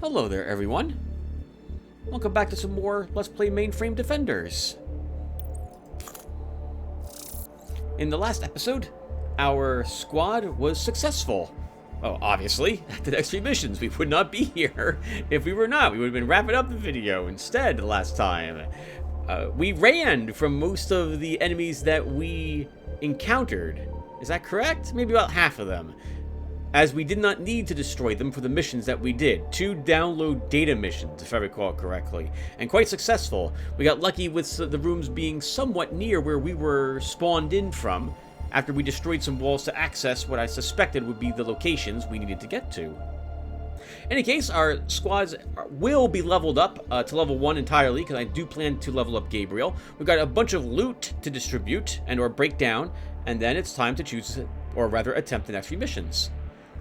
Hello there, everyone. Welcome back to some more Let's Play Mainframe Defenders. In the last episode, our squad was successful. Well, obviously, at the next three missions, we would not be here if we were not. We would have been wrapping up the video instead last time. We ran from most of the enemies that we encountered. Is that correct? Maybe about half of them. As we did not need to destroy them for the missions that we did. 2 download data missions, if I recall correctly. And quite successful. We got lucky with the rooms being somewhat near where we were spawned in from, after we destroyed some walls to access what I suspected would be the locations we needed to get to. In any case, our squads will be leveled up to level 1 entirely, because I do plan to level up Gabriel. We've got a bunch of loot to distribute and or break down, and then it's time to choose, or rather attempt the next few missions.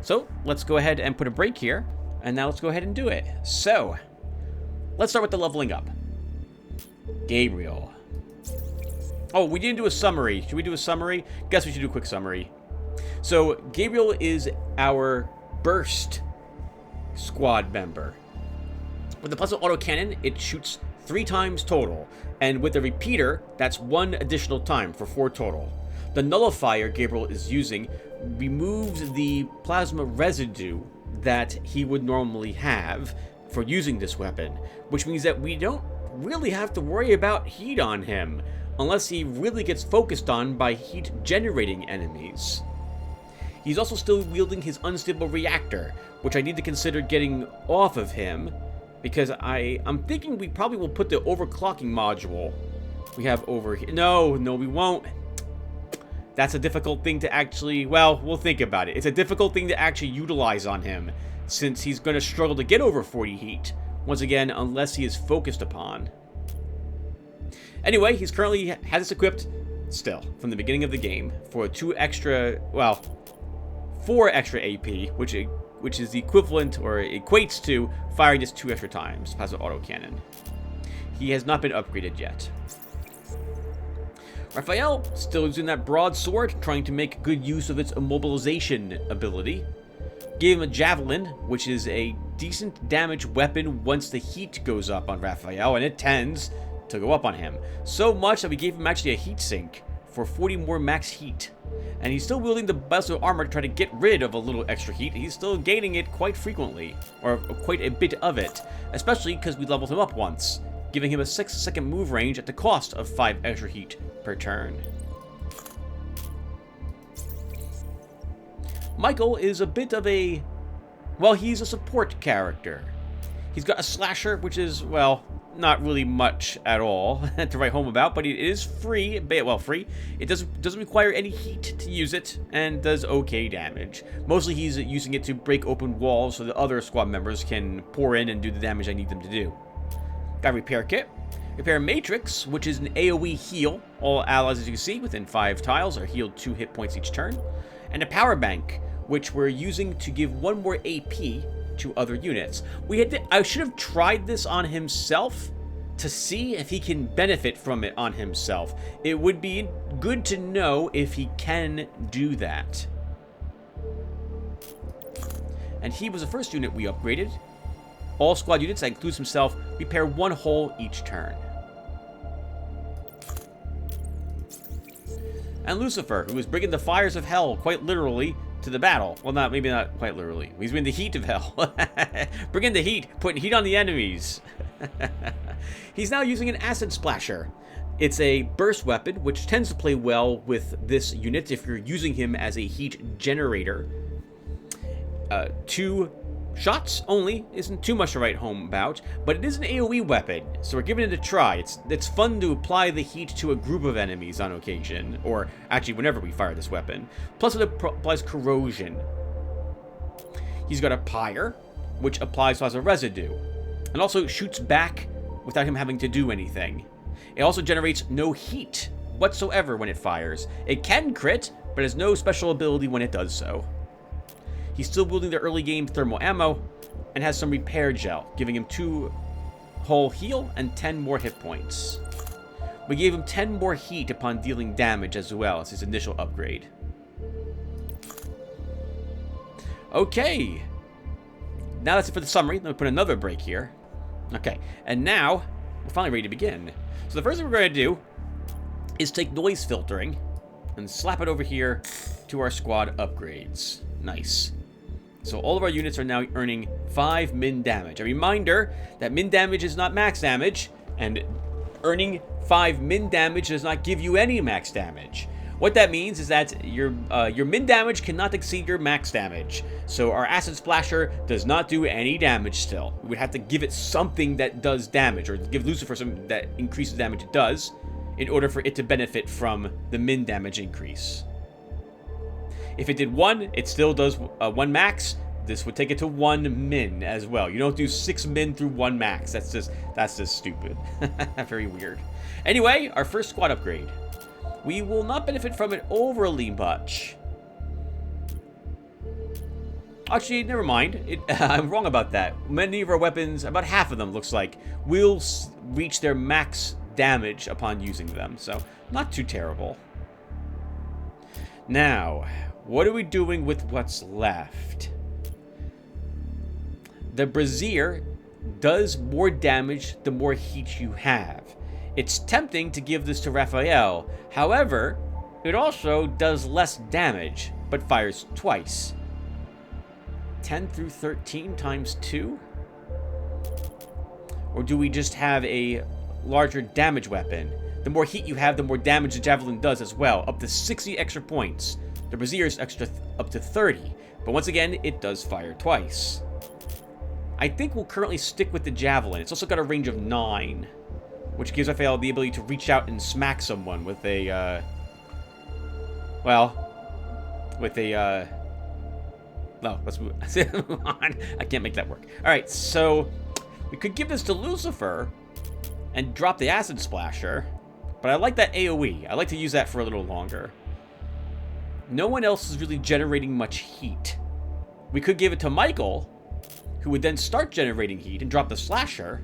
So, let's go ahead and put a break here, and now let's go ahead and do it. So, let's start with the leveling up. Gabriel. Oh, we didn't do a summary. Should we do a summary? Guess we should do a quick summary. So, Gabriel is our burst squad member. With the plasma autocannon, it shoots 3 times total, and with the repeater, that's 1 additional time for 4 total. The nullifier Gabriel is using removes the plasma residue that he would normally have for using this weapon, which means that we don't really have to worry about heat on him, unless he really gets focused on by heat-generating enemies. He's also still wielding his unstable reactor, which I need to consider getting off of him, because I'm thinking we probably will put the overclocking module we have over here. No, we won't. That's a difficult thing to actually, well, we'll think about it. It's a difficult thing to actually utilize on him, since he's going to struggle to get over 40 heat, once again, unless he is focused upon. Anyway, he's currently has this equipped, still, from the beginning of the game, for 4 extra AP, which is the equivalent, or equates to, firing just 2 extra times, plasma autocannon. He has not been upgraded yet. Raphael, still using that broadsword, trying to make good use of its immobilization ability. Gave him a javelin, which is a decent damage weapon once the heat goes up on Raphael, and it tends to go up on him. So much that we gave him actually a heat sink for 40 more max heat. And he's still wielding the Bezel armor to try to get rid of a little extra heat. He's still gaining it quite frequently, or quite a bit of it, especially because we leveled him up once, giving him a 6-second move range at the cost of 5 extra heat per turn. Michael is a bit of a, well, he's a support character. He's got a slasher, which is, well, not really much at all to write home about, but it is free. Well, free. It doesn't require any heat to use it, and does okay damage. Mostly he's using it to break open walls so the other squad members can pour in and do the damage I need them to do. Got a repair kit. Repair Matrix, which is an AoE heal. All allies, as you can see, within 5 tiles are healed 2 hit points each turn. And a power bank, which we're using to give 1 more AP to other units. I should have tried this on himself to see if he can benefit from it on himself. It would be good to know if he can do that. And he was the first unit we upgraded. All squad units, that includes himself, repair 1 hole each turn. And Lucifer, who is bringing the fires of hell, quite literally, to the battle. Well, maybe not quite literally. He's bringing the heat of hell. Bringing the heat, putting heat on the enemies. He's now using an acid splasher. It's a burst weapon, which tends to play well with this unit if you're using him as a heat generator. 2 shots only isn't too much to write home about, but it is an AoE weapon, so we're giving it a try. It's fun to apply the heat to a group of enemies on occasion, or actually whenever we fire this weapon. Plus it applies corrosion. He's got a pyre, which applies plasma residue, and also shoots back without him having to do anything. It also generates no heat whatsoever when it fires. It can crit, but has no special ability when it does so. He's still wielding the early game thermal ammo, and has some repair gel, giving him 2 whole heal and 10 more hit points. We gave him 10 more heat upon dealing damage as well as his initial upgrade. Okay, now that's it for the summary. Let me put another break here. Okay, and now we're finally ready to begin. So the first thing we're going to do is take noise filtering and slap it over here to our squad upgrades. Nice. So all of our units are now earning 5 min damage. A reminder that min damage is not max damage, and earning 5 min damage does not give you any max damage. What that means is that your min damage cannot exceed your max damage. So our Acid Splasher does not do any damage still. We would have to give it something that does damage, or give Lucifer something that increases damage it does, in order for it to benefit from the min damage increase. If it did 1, it still does 1 max. This would take it to 1 min as well. You don't do 6 min through 1 max. That's just stupid. Very weird. Anyway, our first squad upgrade. We will not benefit from it overly much. Actually, never mind. I'm wrong about that. Many of our weapons, about half of them looks like, will reach their max damage upon using them. So, not too terrible. Now, what are we doing with what's left? The Brazier does more damage the more heat you have. It's tempting to give this to Raphael. However, it also does less damage, but fires twice. 10 through 13 times 2? Or do we just have a larger damage weapon? The more heat you have, the more damage the Javelin does as well. Up to 60 extra points. The Brazier is extra up to 30. But once again, it does fire twice. I think we'll currently stick with the Javelin. It's also got a range of 9. Which gives Raphael the ability to reach out and smack someone with a, no, let's move on. I can't make that work. Alright, so we could give this to Lucifer and drop the Acid Splasher, but I like that AoE. I like to use that for a little longer. No one else is really generating much heat. We could give it to Michael, who would then start generating heat and drop the Slasher.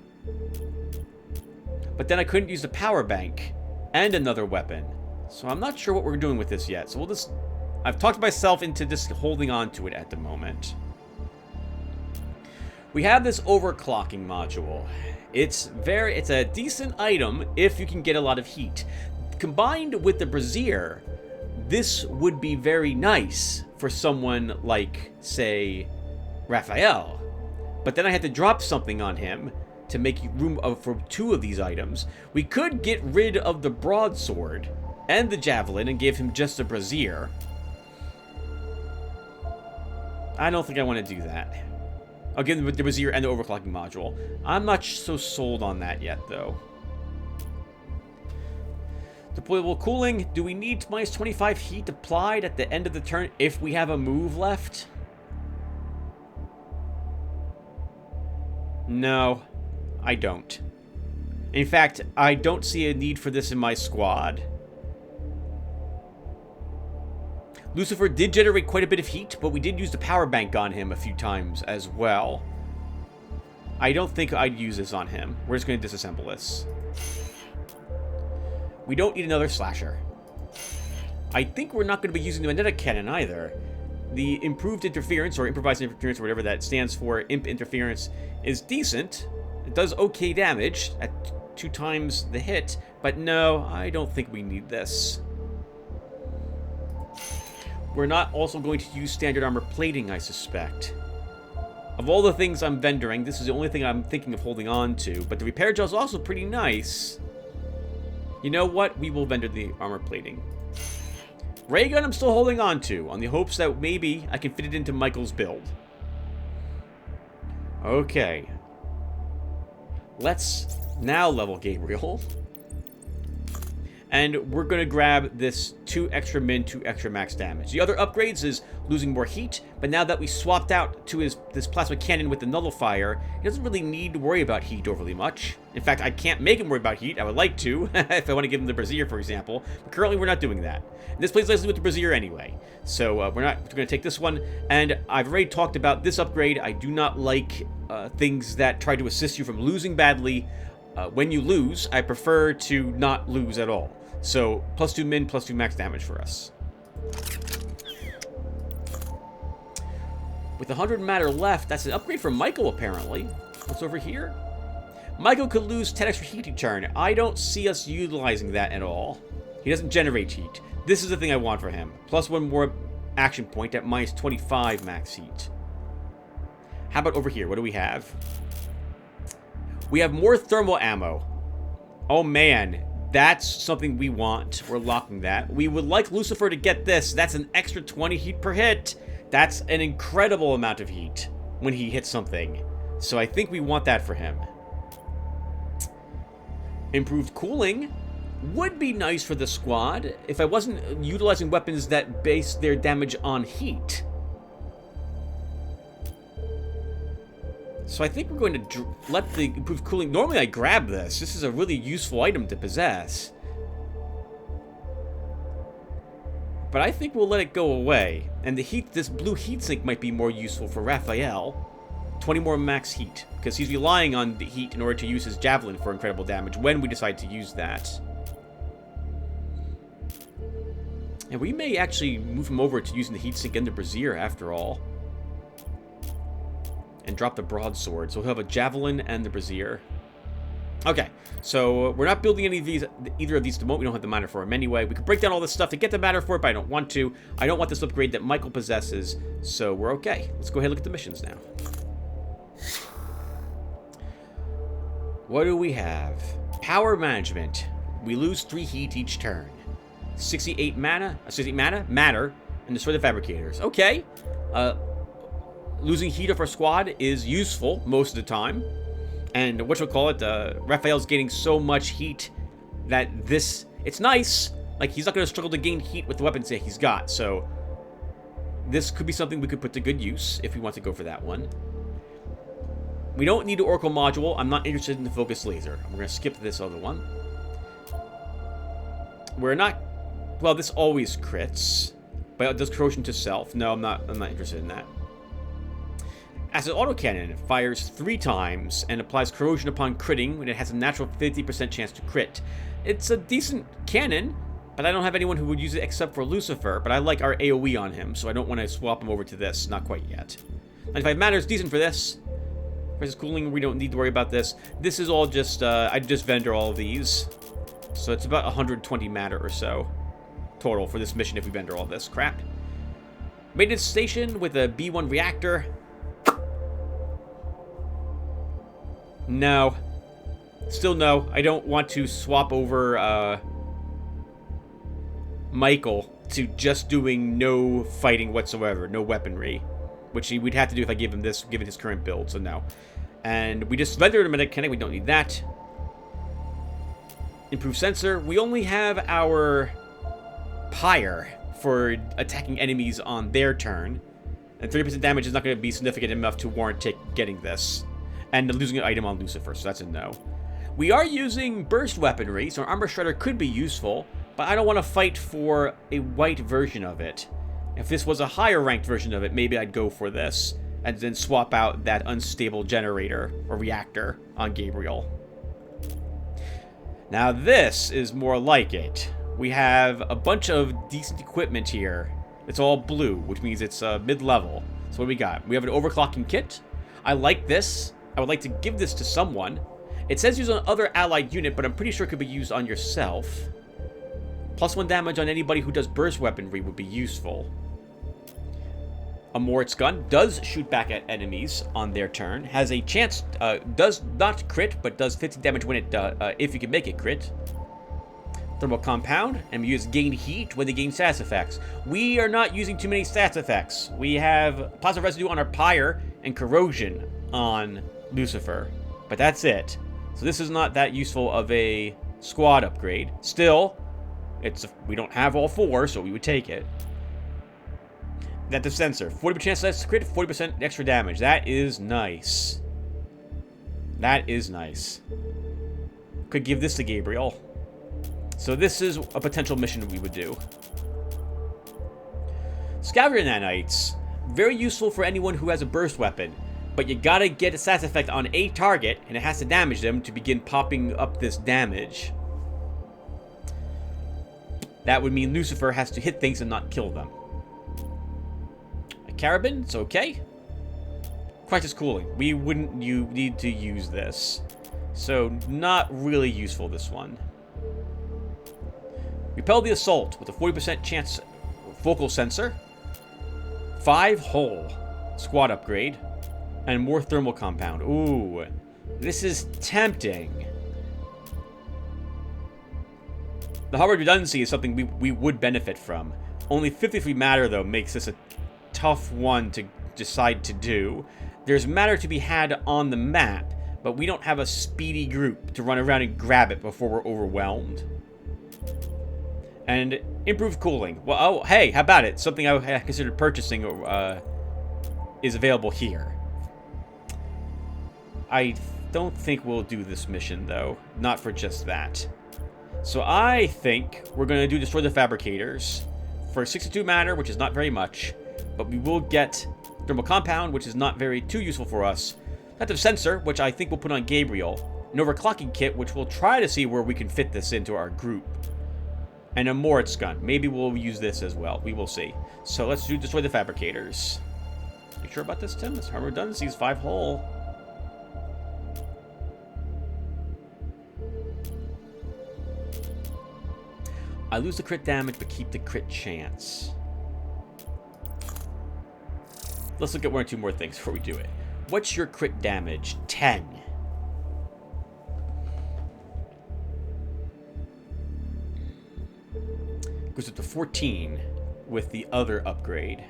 But then I couldn't use the power bank and another weapon. So I'm not sure what we're doing with this yet. So we'll just... I've talked myself into just holding on to it at the moment. We have this overclocking module. It's a decent item if you can get a lot of heat. Combined with the Brazier, this would be very nice for someone like, say, Raphael. But then I had to drop something on him to make room for 2 of these items. We could get rid of the broadsword and the javelin and give him just a brazier. I don't think I want to do that. I'll give him the brazier and the overclocking module. I'm not so sold on that yet, though. Deployable cooling. Do we need minus 25 heat applied at the end of the turn if we have a move left? No. I don't. In fact, I don't see a need for this in my squad. Lucifer did generate quite a bit of heat, but we did use the power bank on him a few times as well. I don't think I'd use this on him. We're just going to disassemble this. We don't need another slasher. I think we're not going to be using the magnetic cannon either. The improved interference, or improvised interference, or whatever that stands for, imp interference, is decent. It does okay damage at 2 times the hit, but no, I don't think we need this. We're not also going to use standard armor plating, I suspect. Of all the things I'm vendoring, this is the only thing I'm thinking of holding on to, but the repair gel is also pretty nice. You know what? We will vendor the armor plating. Ray gun I'm still holding on to, on the hopes that maybe I can fit it into Michael's build. Okay. Let's now level Gabriel. And we're going to grab this 2 extra min, 2 extra max damage. The other upgrades is losing more heat, but now that we swapped out to this plasma cannon with the nullifier, he doesn't really need to worry about heat overly much. In fact, I can't make him worry about heat. I would like to, if I want to give him the brazier, for example. But currently, we're not doing that. And this plays nicely with the brazier anyway. So we're going to take this one. And I've already talked about this upgrade. I do not like things that try to assist you from losing badly. When you lose, I prefer to not lose at all. So, +2 min, +2 max damage for us. With 100 matter left, that's an upgrade for Michael, apparently. What's over here? Michael could lose 10 extra heat each turn. I don't see us utilizing that at all. He doesn't generate heat. This is the thing I want for him. Plus 1 more action point at minus 25 max heat. How about over here? What do we have? We have more thermal ammo. Oh man, that's something we want. We're locking that. We would like Lucifer to get this. That's an extra 20 heat per hit. That's an incredible amount of heat when he hits something. So I think we want that for him. Improved cooling would be nice for the squad if I wasn't utilizing weapons that base their damage on heat. So I think we're going to let the improved cooling... Normally I grab this. This is a really useful item to possess. But I think we'll let it go away. And the heat, this blue heatsink might be more useful for Raphael. 20 more max heat. Because he's relying on the heat in order to use his javelin for incredible damage when we decide to use that. And we may actually move him over to using the heatsink and the brazier after all. And drop the broadsword. So he'll have a javelin and the brazier. Okay, so we're not building any of these, either of these at the moment. We don't have the matter for him anyway. We could break down all this stuff to get the matter for it, but I don't want to. I don't want this upgrade that Michael possesses, so we're okay. Let's go ahead and look at the missions now. What do we have? Power management. We lose 3 heat each turn. 68 matter, and destroy the fabricators. Okay. Losing heat of our squad is useful most of the time. And whatchamacallit, Raphael's gaining so much heat that this... It's nice. Like, he's not going to struggle to gain heat with the weapons that he's got. So, this could be something we could put to good use if we want to go for that one. We don't need an Oracle module. I'm not interested in the focus laser. We're going to skip this other one. We're not... Well, this always crits. But it does corrosion to self. No, I'm not interested in that. Acid autocannon fires 3 times and applies corrosion upon critting when it has a natural 50% chance to crit. It's a decent cannon, but I don't have anyone who would use it except for Lucifer, but I like our AoE on him, so I don't want to swap him over to this. Not quite yet. 95 matter is decent for this. Versus cooling, we don't need to worry about this. This is all just, I just vendor all of these. So it's about 120 matter or so total for this mission if we vendor all this crap. Maintenance station with a B1 reactor. No. Still no. I don't want to swap over Michael to just doing no fighting whatsoever, no weaponry, which we'd have to do if I gave him this, given his current build, so no. And we just rendered him a mechanic, we don't need that. Improved sensor. We only have our pyre for attacking enemies on their turn, and 30% damage is not going to be significant enough to warrant getting this. And losing an item on Lucifer, so that's a no. We are using burst weaponry, so an armor shredder could be useful, but I don't want to fight for a white version of it. If this was a higher ranked version of it, maybe I'd go for this, and then swap out that unstable generator, or reactor, on Gabriel. Now this is more like it. We have a bunch of decent equipment here. It's all blue, which means it's mid-level. So what do we got? We have an overclocking kit. I like this. I would like to give this to someone. It says use on other allied unit, but I'm pretty sure it could be used on yourself. +1 damage on anybody who does burst weaponry would be useful. A Moritz gun does shoot back at enemies on their turn. Has a chance, does not crit, but does 50 damage when it if you can make it crit. Thermal compound, and we use gain heat when they gain stats effects. We are not using too many stats effects. We have positive residue on our pyre and corrosion on Lucifer, but that's it. So this is not that useful of a squad upgrade. Still, we don't have all 4, so we would take it. That the sensor, 40% chance to crit, 40% extra damage. That is nice. That is nice. Could give this to Gabriel. So this is a potential mission we would do. Scavenger nanites, very useful for anyone who has a burst weapon. But you gotta get a stats effect on a target, and it has to damage them to begin popping up this damage. That would mean Lucifer has to hit things and not kill them. A carabin, it's okay. Crisis cooling. We wouldn't need to use this. So, not really useful, this one. Repel the assault with a 40% chance focal sensor. 5 hull. Squad upgrade. And more thermal compound. Ooh. This is tempting. The hard redundancy is something we would benefit from. Only 53 matter, though, makes this a tough one to decide to do. There's matter to be had on the map, but we don't have a speedy group to run around and grab it before we're overwhelmed. And improved cooling. Well, oh, hey, how about it? Something I considered purchasing is available here. I don't think we'll do this mission, though. Not for just that. So I think we're going to do Destroy the Fabricators for 62 matter, which is not very much. But we will get Thermal Compound, which is not too useful for us. Active Sensor, which I think we'll put on Gabriel. An Overclocking Kit, which we'll try to see where we can fit this into our group. And a Moritz gun. Maybe we'll use this as well. We will see. So let's do Destroy the Fabricators. You sure about this, Tim? This armor redundancy is 5 hull. I lose the crit damage, but keep the crit chance. Let's look at 1 or 2 more things before we do it. What's your crit damage? 10. Goes up to 14 with the other upgrade.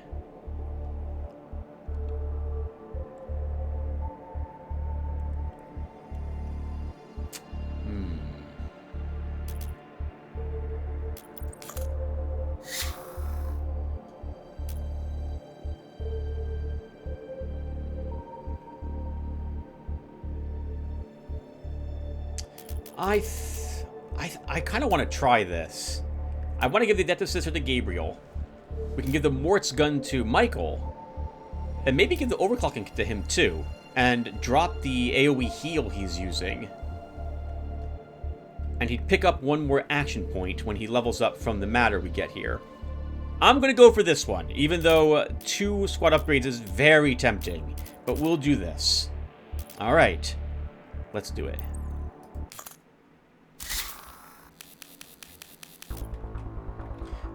I kind of want to try this. I want to give the Adaptive Sensor to Gabriel. We can give the Moritz gun to Michael. And maybe give the Overclocking to him too. And drop the AoE heal he's using. And he'd pick up 1 more action point when he levels up from the matter we get here. I'm going to go for this one, even though 2 squad upgrades is very tempting. But we'll do this. Alright. Let's do it.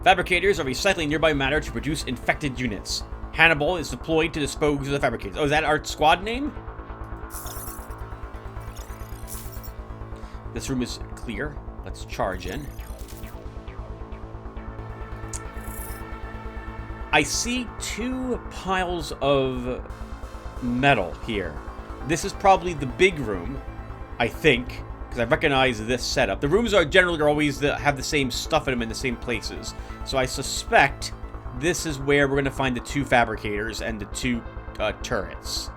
Fabricators are recycling nearby matter to produce infected units. Hannibal is deployed to dispose of the fabricators. Oh, is that our squad name? This room is clear. Let's charge in. I see 2 piles of metal here. This is probably the big room, I think. I recognize this setup. The rooms are generally always have the same stuff in them in the same places. So I suspect this is where we're going to find the 2 fabricators and the 2 turrets.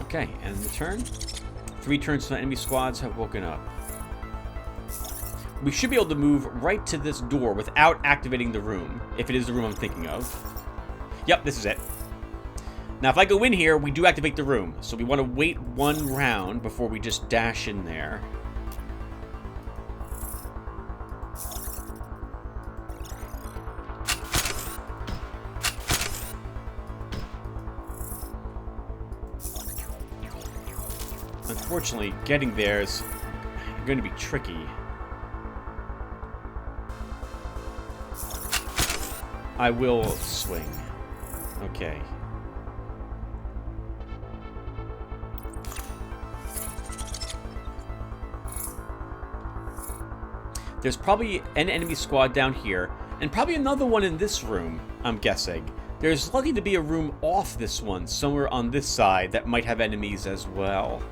Okay, and the turn. 3 turns till enemy squads have woken up. We should be able to move right to this door without activating the room, if it is the room I'm thinking of. Yep, this is it. Now, if I go in here, we do activate the room, so we want to wait 1 round before we just dash in there. Unfortunately, getting there is going to be tricky. I will swing. Okay. There's probably an enemy squad down here, and probably another one in this room, I'm guessing. There's likely to be a room off this one, somewhere on this side, that might have enemies as well.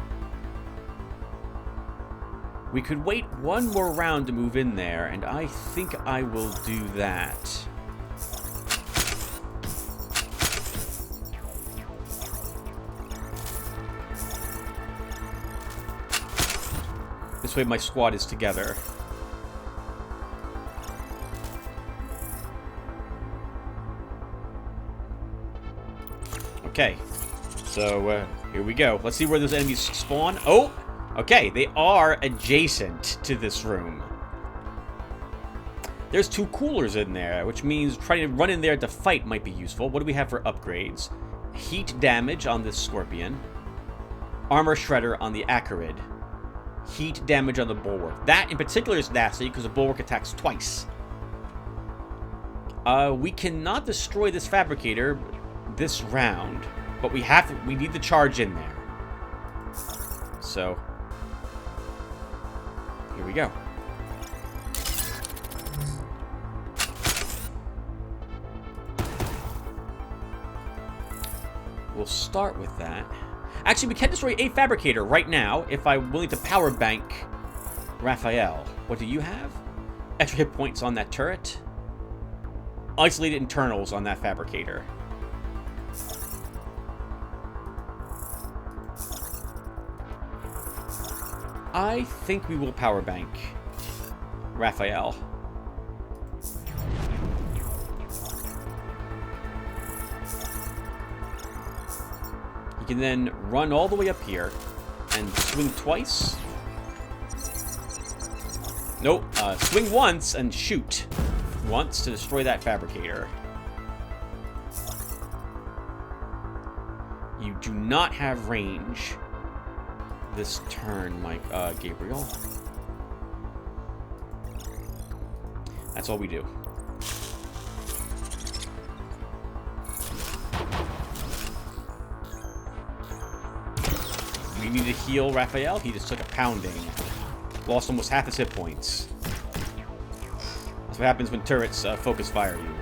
We could wait 1 more round to move in there, and I think I will do that. This way my squad is together. Okay. So, here we go. Let's see where those enemies spawn. Oh! Okay, they are adjacent to this room. There's 2 coolers in there, which means trying to run in there to fight might be useful. What do we have for upgrades? Heat damage on this Scorpion. Armor Shredder on the Acarid. Heat damage on the Bulwark. That in particular is nasty because the Bulwark attacks twice. We cannot destroy this Fabricator this round, but we need the charge in there. So, here we go. We'll start with that. Actually, we can destroy a Fabricator right now if I'm willing to power bank Raphael. What do you have? Extra hit points on that turret. Isolated internals on that Fabricator. I think we will power bank Raphael. You can then run all the way up here and swing twice. Nope, swing once and shoot once to destroy that Fabricator. You do not have range this turn, Gabriel. That's all we do. We need to heal Raphael. He just took a pounding. Lost almost half his hit points. That's what happens when turrets focus fire you.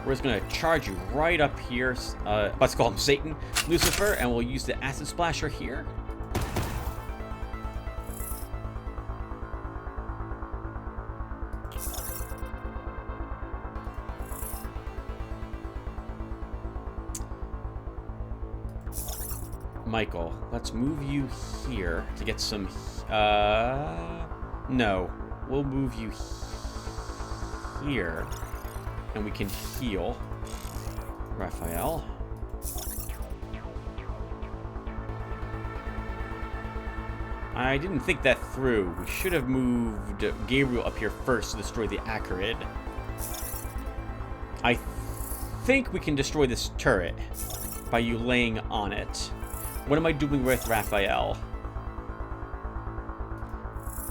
We're just going to charge you right up here. Let's call him Satan, Lucifer, and we'll use the Acid Splasher here. Michael, let's move you here to get some... no. We'll move you here. And we can heal Raphael. I didn't think that through. We should have moved Gabriel up here first to destroy the Acarid. I think we can destroy this turret by you laying on it. What am I doing with Raphael?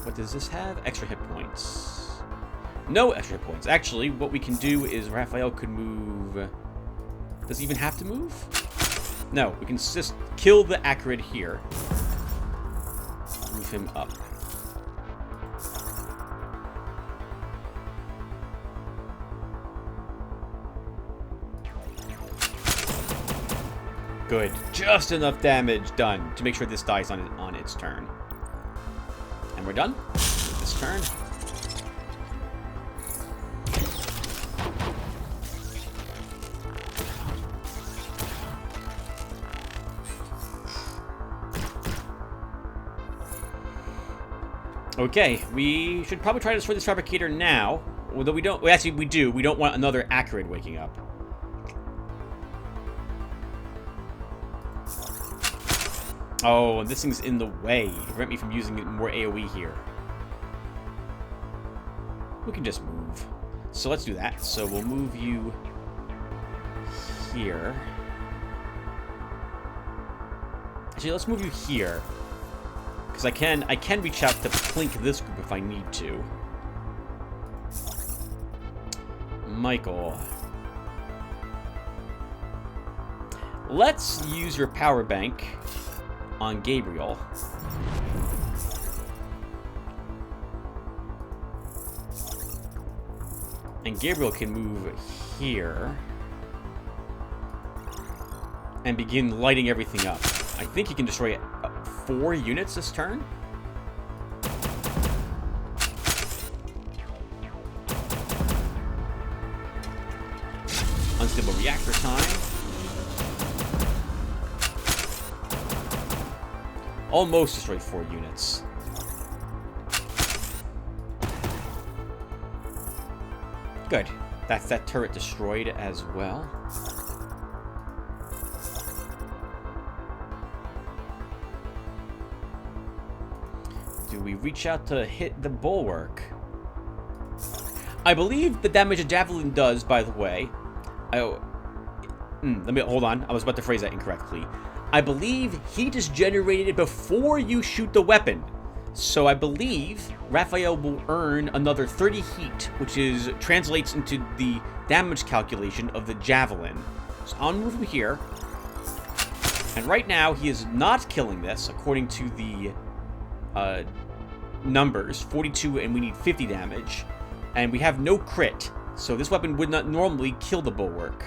What does this have? Extra hit points. No extra hit points. Actually, what we can do is Raphael could move... Does he even have to move? No, we can just kill the Acarid here. Move him up. Good. Just enough damage done to make sure this dies on its turn. And we're done with this turn. Okay, we should probably try to destroy this Fabricator now. Although we don't... Actually, we do. We don't want another Acarid waking up. Oh, this thing's in the way. Prevent me from using more AoE here. We can just move. So let's do that. So we'll move you here. Actually, let's move you here. Because I can reach out to plink this group if I need to. Michael. Let's use your power bank on Gabriel. And Gabriel can move here and begin lighting everything up. I think he can destroy 4 units this turn. Unstable reactor time. Almost destroyed 4 units. Good. That's that turret destroyed as well. Do we reach out to hit the bulwark? I believe the damage a javelin does, by the way. Let me hold on. I was about to phrase that incorrectly. I believe heat is generated before you shoot the weapon. So I believe Raphael will earn another 30 heat, which translates into the damage calculation of the javelin. So I'll move him here. And right now, he is not killing this, according to the numbers. 42, and we need 50 damage. And we have no crit, so this weapon would not normally kill the bulwark.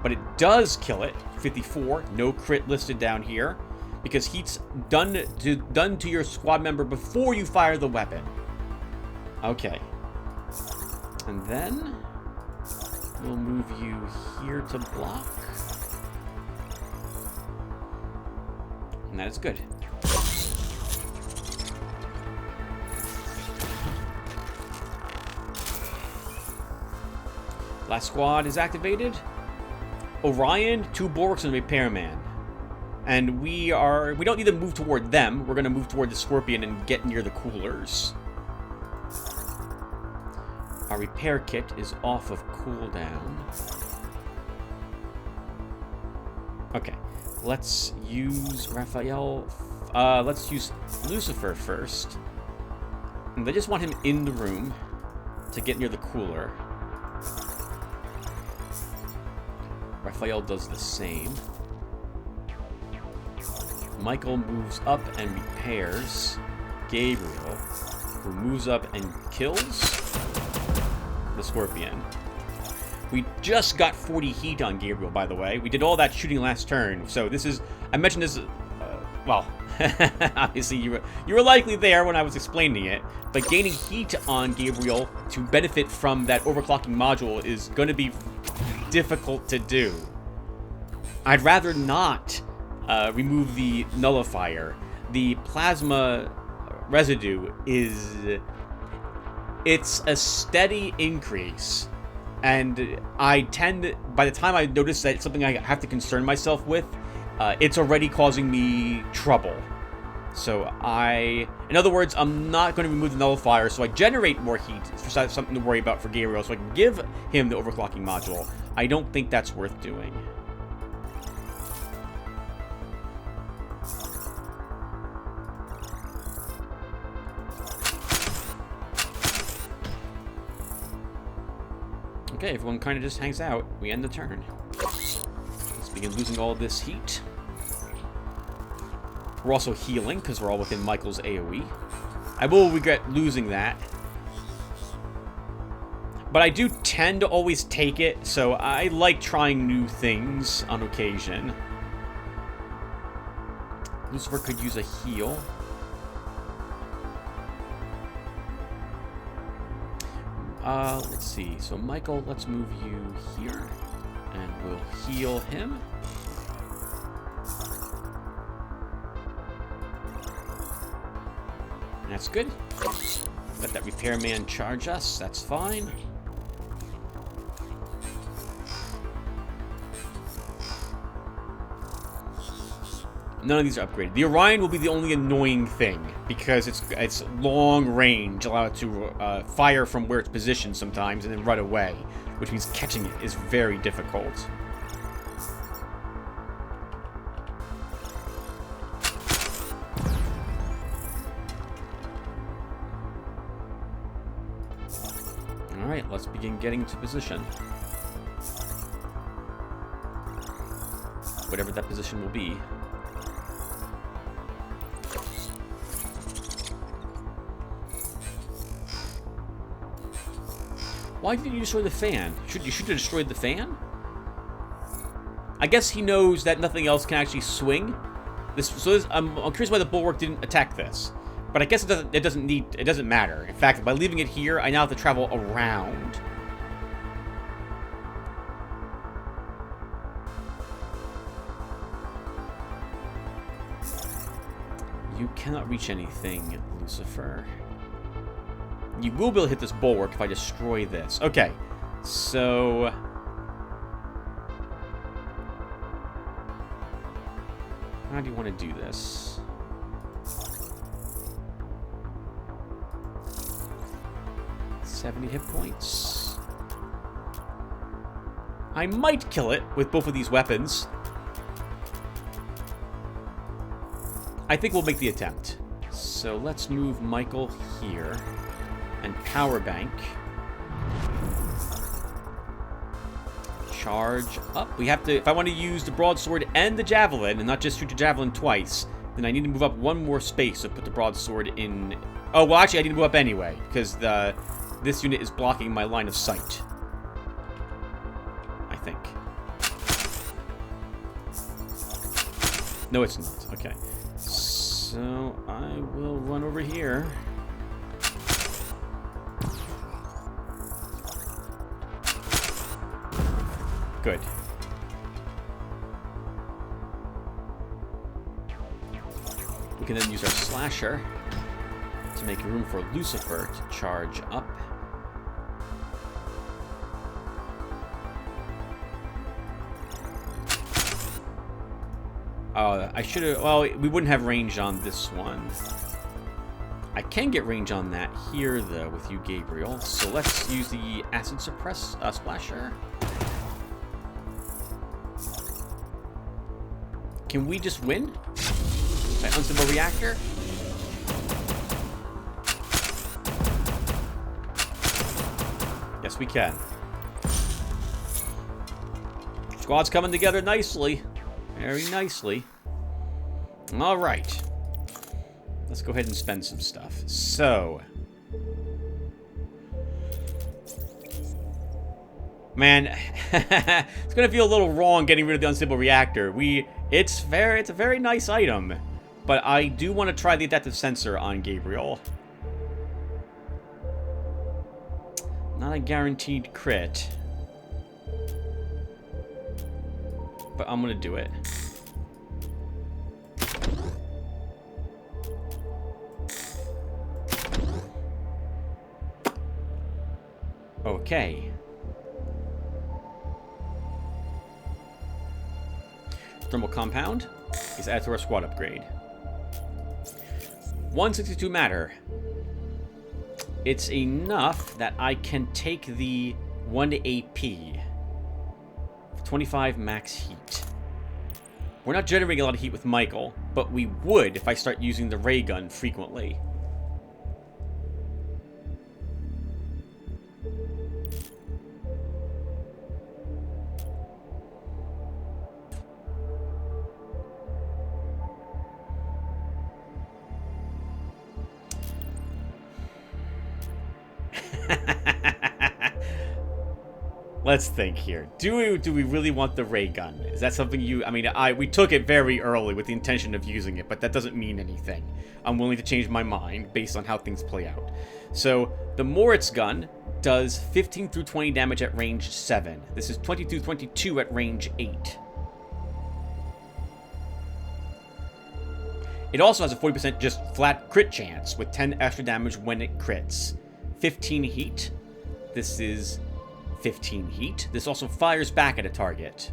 But it does kill it. 54, no crit listed down here, because heat's done to your squad member before you fire the weapon. Okay. And then we'll move you here to block. And that is good. Last squad is activated. Orion, 2 bulwarks, and a repairman. And we don't need to move toward them. We're going to move toward the Scorpion and get near the coolers. Our repair kit is off of cooldown. Okay. Let's use Raphael. Let's use Lucifer first. And I just want him in the room to get near the cooler. Raphael does the same. Michael moves up and repairs Gabriel, who moves up and kills the Scorpion. We just got 40 heat on Gabriel, by the way. We did all that shooting last turn, so this is... I mentioned this... well, obviously you were likely there when I was explaining it, but gaining heat on Gabriel to benefit from that overclocking module is going to be difficult to do. I'd rather not remove the nullifier. The plasma residue it's a steady increase, and I tend, by the time I notice that it's something I have to concern myself with, it's already causing me trouble. So in other words, I'm not going to remove the nullifier, so I generate more heat for something to worry about for Gabriel, so I can give him the overclocking module. I don't think that's worth doing. Okay, everyone kind of just hangs out. We end the turn. Let's begin losing all this heat. We're also healing, because we're all within Michael's AoE. I will regret losing that. But I do tend to always take it, so I like trying new things on occasion. Lucifer could use a heal. Let's see. So, Michael, let's move you here. And we'll heal him. That's good. Let that repairman charge us. That's fine. None of these are upgraded. The Orion will be the only annoying thing, because it's long range, allow it to fire from where it's positioned sometimes and then run away, which means catching it is very difficult. Alright, let's begin getting to position. Whatever that position will be. Why didn't you destroy the fan? You should have destroyed the fan? I guess he knows that nothing else can actually swing. I'm curious why the bulwark didn't attack this. But I guess it doesn't matter. In fact, by leaving it here, I now have to travel around. You cannot reach anything, Lucifer. You will be able to hit this bulwark if I destroy this. Okay, so... how do you want to do this? $70 hit points. I might kill it with both of these weapons. I think we'll make the attempt. So let's move Michael here. And power bank. Charge up. We have to, if I want to use the broadsword and the javelin, and not just shoot the javelin twice, then I need to move up one more space to put the broadsword in. Oh, well, actually, I need to move up anyway, because this unit is blocking my line of sight. I think. No, it's not. Okay. So, I will run over here. Good. We can then use our slasher to make room for Lucifer to charge up. I should have... well, we wouldn't have range on this one. I can get range on that here, though, with you, Gabriel. So let's use the acid suppress splasher. Can we just win? By unstable reactor? Yes, we can. Squad's coming together nicely. Very nicely. Alright. Let's go ahead and spend some stuff. So. Man, it's gonna feel a little wrong getting rid of the unstable reactor. It's a very nice item, but I do want to try the adaptive sensor on Gabriel. Not a guaranteed crit, but I'm gonna do it. Okay. Thermal compound is added to our squad upgrade. 162 matter. It's enough that I can take the 1 AP. 25 max heat. We're not generating a lot of heat with Michael, but we would if I start using the ray gun frequently. Let's think here. Do we really want the ray gun? Is that something you... I mean, we took it very early with the intention of using it, but that doesn't mean anything. I'm willing to change my mind based on how things play out. So, the Moritz gun does 15 through 20 damage at range 7. This is 22 at range 8. It also has a 40% just flat crit chance with 10 extra damage when it crits. 15 heat. This is 15 heat. This also fires back at a target.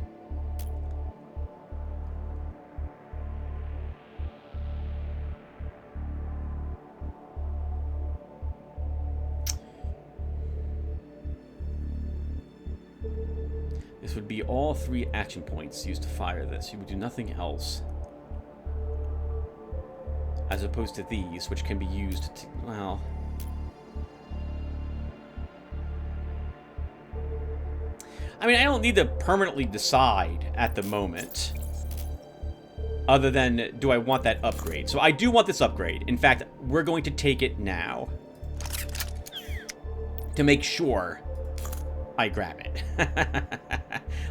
This would be all 3 action points used to fire this. You would do nothing else. As opposed to these, which can be used to... well... I mean, I don't need to permanently decide at the moment. Other than, do I want that upgrade? So I do want this upgrade. In fact, we're going to take it now. To make sure I grab it.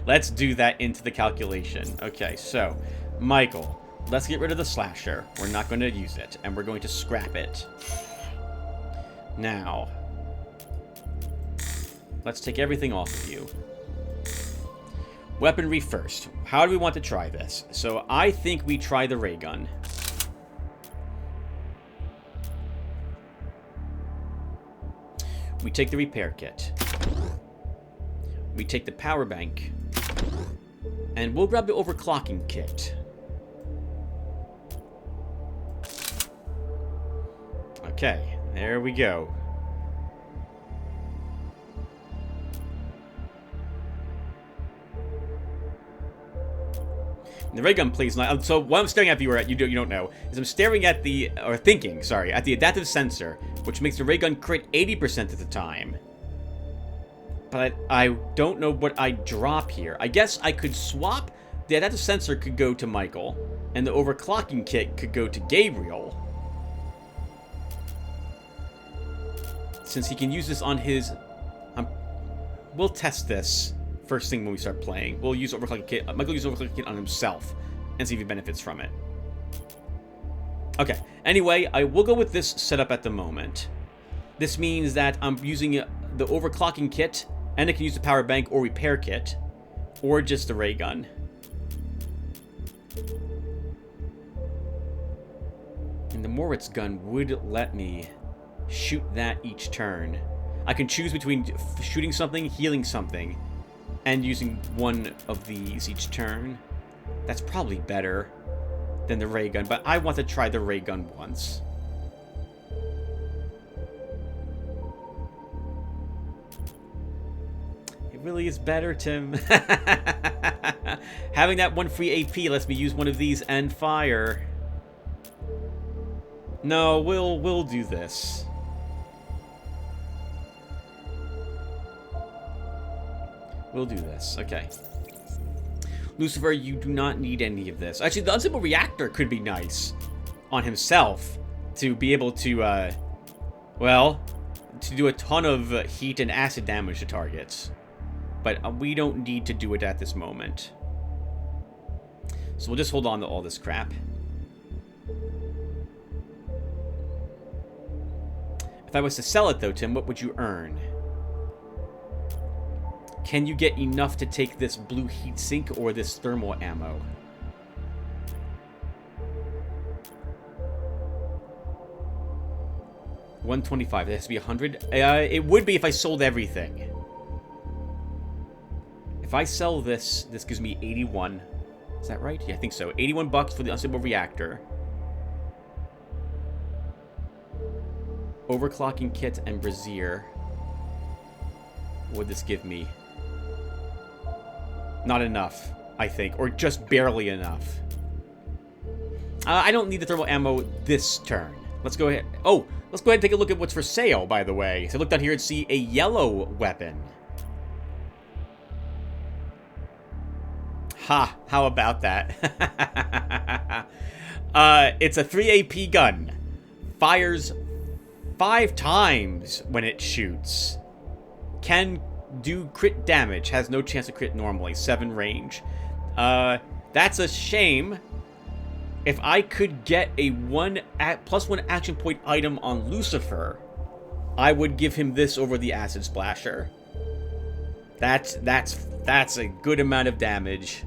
Let's do that into the calculation. Okay, so, Michael, let's get rid of the slasher. We're not going to use it, and we're going to scrap it. Now, let's take everything off of you. Weaponry first. How do we want to try this? So I think we try the ray gun. We take the repair kit. We take the power bank. And we'll grab the overclocking kit. Okay, there we go. The ray gun plays nice. So what I'm staring at, viewer, you don't know, is I'm staring at the, or thinking, sorry, at the adaptive sensor, which makes the ray gun crit 80% of the time. But I don't know what I drop here. I guess I could swap. The adaptive sensor could go to Michael, and the overclocking kit could go to Gabriel. Since he can use this on his... we'll test this first thing when we start playing. We'll use overclocking kit. Michael will use overclocking kit on himself and see if he benefits from it. Okay. Anyway, I will go with this setup at the moment. This means that I'm using the overclocking kit, and I can use the power bank or repair kit, or just the ray gun. And the Moritz gun would let me shoot that each turn. I can choose between shooting something, healing something, and using one of these each turn. That's probably better than the ray gun, but I want to try the ray gun once. It really is better, Tim. Having that one free AP lets me use one of these and fire. No, we'll do this. We'll do this. Okay. Lucifer, you do not need any of this. Actually, the unstable reactor could be nice on himself to be able to, well, to do a ton of heat and acid damage to targets. But we don't need to do it at this moment. So we'll just hold on to all this crap. If I was to sell it, though, Tim, what would you earn? Can you get enough to take this blue heat sink or this thermal ammo? $125. It has to be 100. It would be if I sold everything. If I sell this, this gives me 81. Is that right? Yeah, I think so. 81 bucks for the unstable reactor. Overclocking kit and brazier. What would this give me? Not enough, I think, or just barely enough. I don't need the thermal ammo this turn. Let's go ahead. Oh, let's go ahead and take a look at what's for sale, by the way. So I look down here and see a yellow weapon. Ha, how about that? It's a 3 AP gun. Fires 5 times when it shoots. Can do crit damage. Has no chance to crit normally. 7 range. That's a shame. If I could get a +1 action point item on Lucifer, I would give him this over the Acid Splasher. That's a good amount of damage.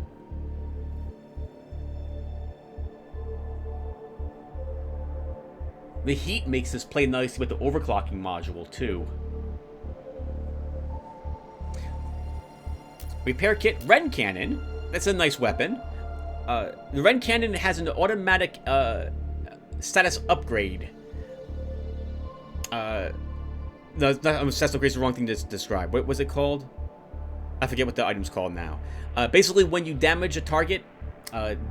The heat makes this play nicely with the overclocking module too. Repair kit, Ren Cannon. That's a nice weapon. The Ren Cannon has an automatic status upgrade. No, status upgrade is the wrong thing to describe. What was it called? I forget what the item's called now. Basically, when you damage a target,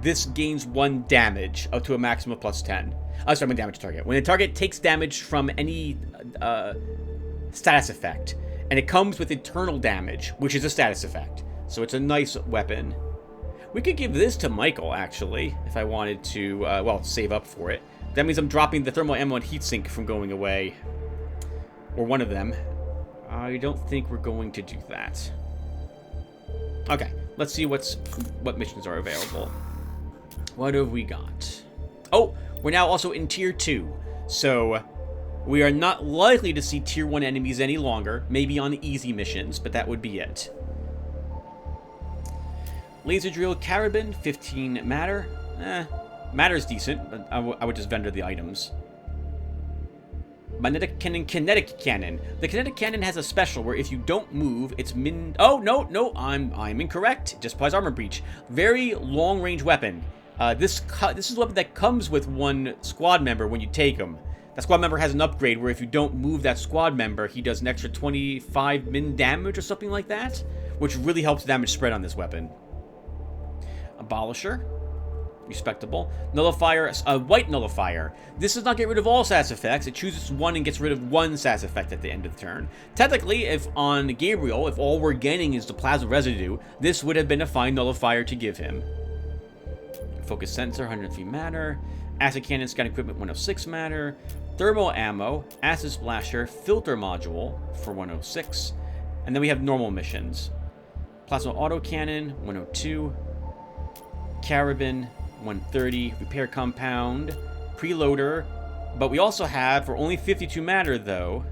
this gains 1 damage up to a maximum of +10. Sorry, 1 damage target. When a target takes damage from any status effect, and it comes with eternal damage, which is a status effect. So it's a nice weapon. We could give this to Michael, actually, if I wanted to, well, save up for it. That means I'm dropping the thermal ammo and heatsink from going away. Or one of them. I don't think we're going to do that. Okay, let's see what missions are available. What have we got? Oh, we're now also in Tier 2. So, we are not likely to see Tier 1 enemies any longer. Maybe on easy missions, but that would be it. Laser Drill Carabin, 15 matter. Matter's decent, but I would just vendor the items. Magnetic cannon, kinetic cannon. The kinetic cannon has a special where if you don't move, it's Oh, no, I'm incorrect. It just applies armor breach. Very long-range weapon. This is a weapon that comes with one squad member when you take him. That squad member has an upgrade where if you don't move that squad member, he does an extra 25 min damage or something like that, which really helps damage spread on this weapon. Abolisher. Respectable. Nullifier, a white nullifier. This does not get rid of all SAS effects. It chooses one and gets rid of one SAS effect at the end of the turn. Technically, if on Gabriel, if all we're getting is the plasma residue, this would have been a fine nullifier to give him. Focus sensor, 103 matter. Acid cannon, scout equipment, 106 matter. Thermal ammo, acid splasher, filter module for 106. And then we have normal missions. Plasma autocannon, 102. Carabin, 130, repair compound, preloader, but we also have, for only 52 matter though,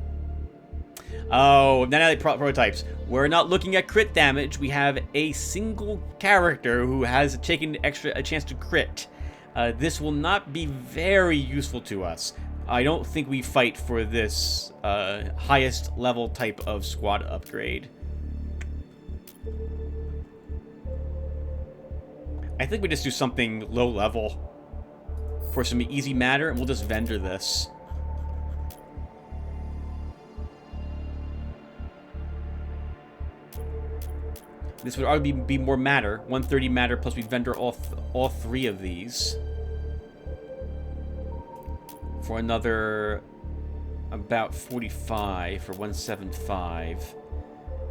oh, now prototypes, we're not looking at crit damage, we have a single character who has taken a chance to crit. This will not be very useful to us. I don't think we fight for this highest level type of squad upgrade. I think we just do something low level for some easy matter, and we'll just vendor this. This would already be more matter, 130 matter, plus we vendor all three of these for another about 45 for 175,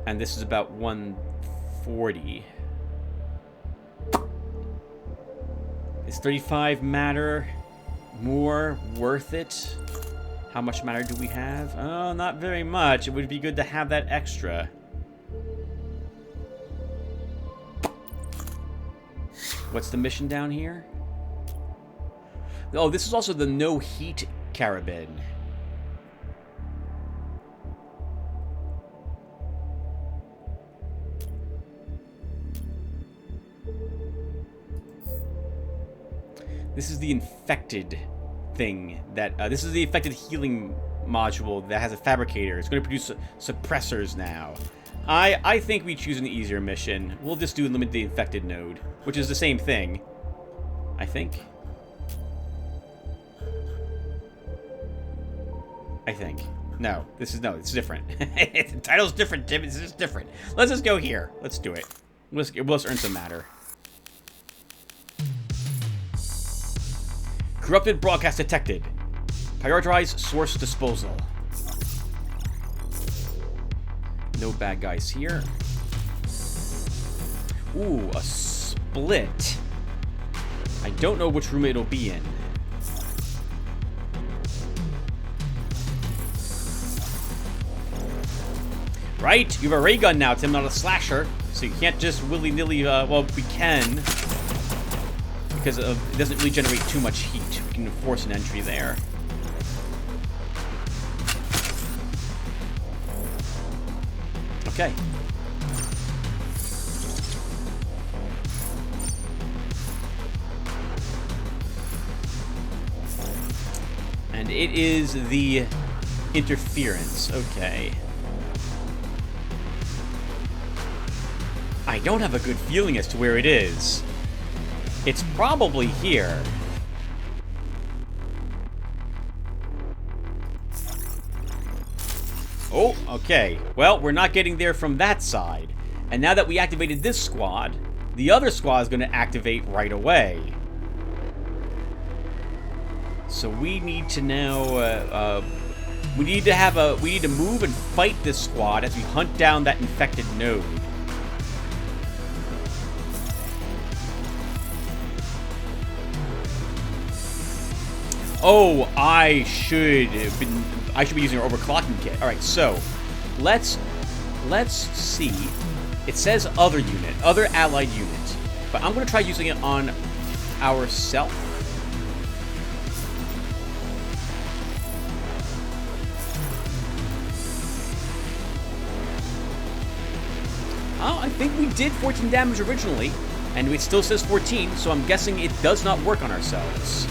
and this is about 140. Is 35 matter more worth it? How much matter do we have? Oh, not very much. It would be good to have that extra. What's the mission down here? Oh, this is also the no heat carabin. This is the infected thing that... this is the infected healing module that has a fabricator. It's going to produce suppressors now. I think we choose an easier mission. We'll just do limit the infected node, which is the same thing. I think. No, it's different. The title's different, Tim. It's just different. Let's just go here. Let's do it. Let's earn some matter. Corrupted broadcast detected. Prioritize source disposal. No bad guys here. Ooh, a split. I don't know which room it'll be in. Right? You have a ray gun now, Tim, not a slasher. So you can't just willy-nilly, well, we can. Because it doesn't really generate too much heat. We can force an entry there. Okay. And it is the interference. Okay. I don't have a good feeling as to where it is. It's probably here. Oh, okay. Well, we're not getting there from that side. And now that we activated this squad, the other squad is going to activate right away. So we need to now, we need to move and fight this squad as we hunt down that infected node. Oh, I should be using our overclocking kit. All right, so let's see. It says other unit, other allied unit, but I'm going to try using it on ourselves. Oh, I think we did 14 damage originally, and it still says 14, so I'm guessing it does not work on ourselves.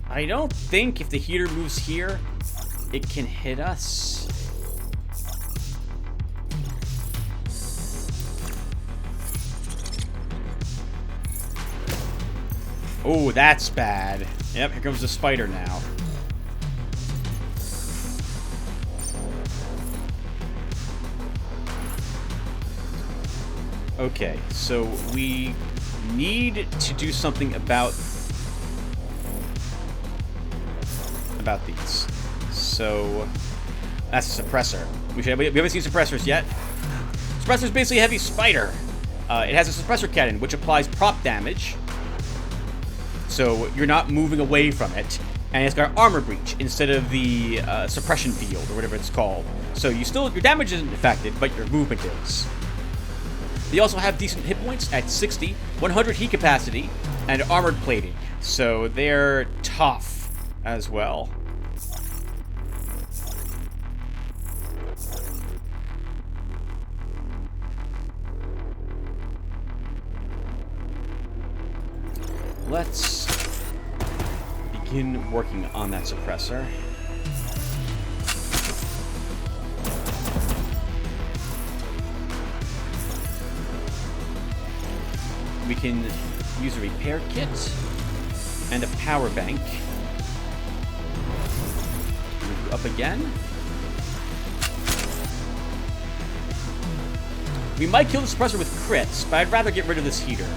I don't think if the heater moves here, it can hit us. Oh, that's bad. Yep, here comes the spider now. Okay, so we need to do something about these. So that's a suppressor. We haven't seen suppressors yet. Suppressor is basically a heavy spider. It has a suppressor cannon which applies prop damage, so you're not moving away from it, and it's got armor breach instead of the suppression field or whatever it's called. So your damage isn't affected, but your movement is. They also have decent hit points at 60, 100 heat capacity, and armored plating. So they're tough as well. Let's begin working on that suppressor. We can use a repair kit and a power bank. Move up again. We might kill the suppressor with crits, but I'd rather get rid of this heater.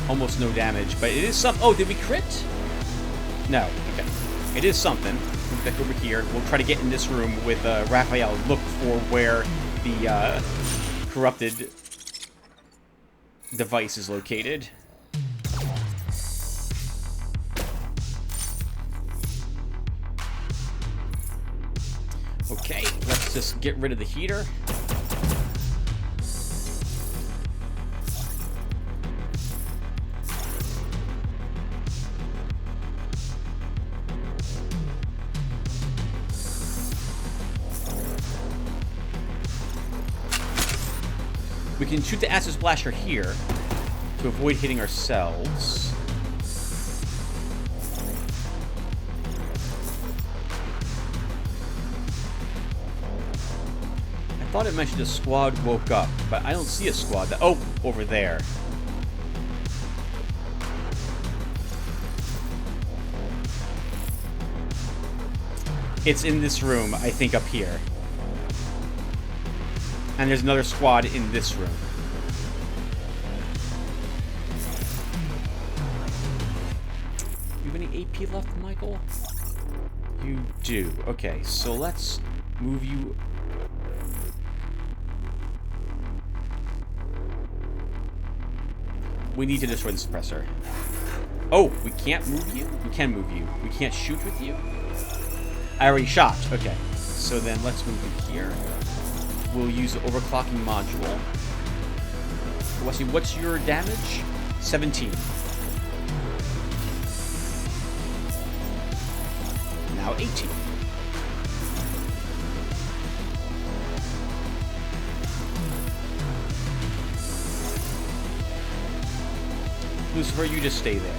Almost no damage, but it is some. Oh, did we crit? No. Okay. It is something. Move back over here. We'll try to get in this room with Raphael. Look for where the corrupted device is located. Okay, let's just get rid of the heater. We can shoot the acid splasher here to avoid hitting ourselves. I thought it mentioned a squad woke up, but I don't see a squad. Oh, over there. It's in this room, I think, up here. And there's another squad in this room. You have any AP left, Michael? You do. Okay, so let's move you. We need to destroy the suppressor. Oh, we can't move you? We can move you. We can't shoot with you? I already shot. Okay, so then let's move you here. We'll use the overclocking module. Wesley, what's your damage? 17. Now 18. Lucifer, you just stay there.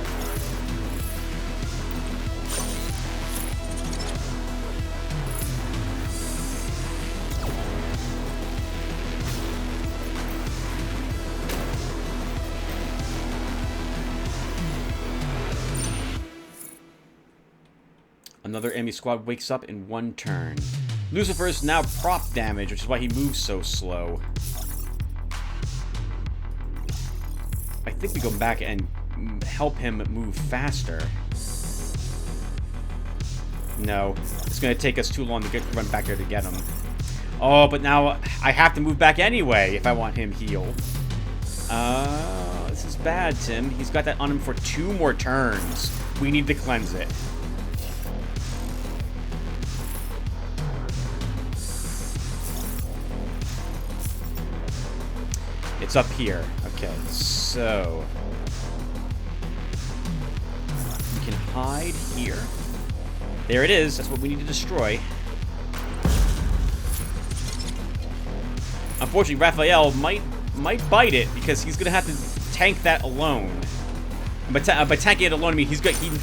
Another enemy squad wakes up in one turn. Lucifer is now prop damage, which is why he moves so slow. I think we go back and help him move faster. No, it's going to take us too long to run back there to get him. Oh, but now I have to move back anyway if I want him healed. This is bad, Tim. He's got that on him for 2 more turns. We need to cleanse it. It's up here. Okay, so we can hide here. There it is. That's what we need to destroy. Unfortunately, Raphael might bite it because he's gonna have to tank that alone. By tanking it alone, I mean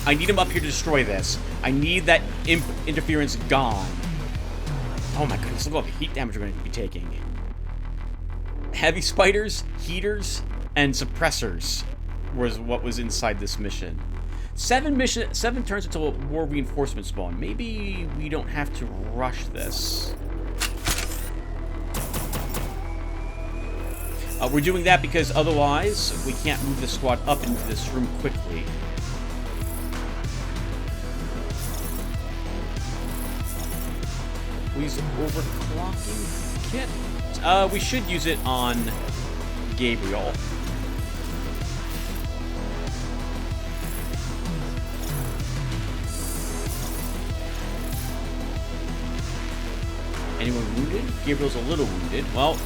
I need him up here to destroy this. I need that imp interference gone. Oh my goodness! Look at all the heat damage we're going to be taking. Heavy spiders, heaters, and suppressors was what was inside this mission. 7 turns until more reinforcements spawn. Maybe we don't have to rush this. We're doing that because otherwise we can't move the squad up into this room quickly. We's overclocking kit. We should use it on Gabriel. Anyone wounded? Gabriel's a little wounded. Well,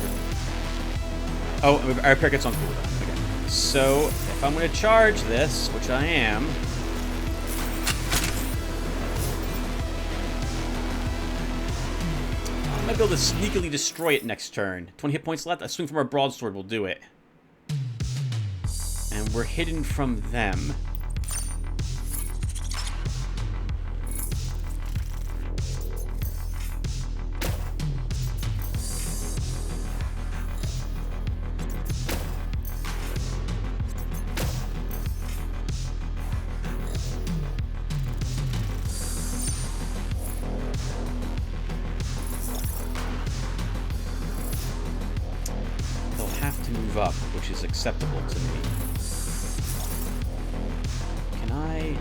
oh, our repair kit's on cooldown. Okay. So, if I'm going to charge this, which I am, I might be able to sneakily destroy it next turn. 20 hit points left. A swing from our broadsword will do it. And we're hidden from them. Up, which is acceptable to me. Can I?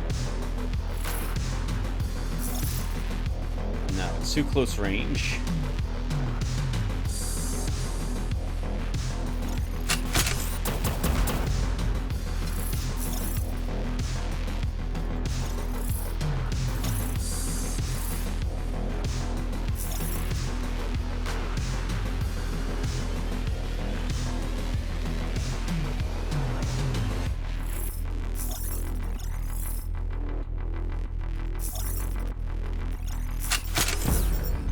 No, it's too close range.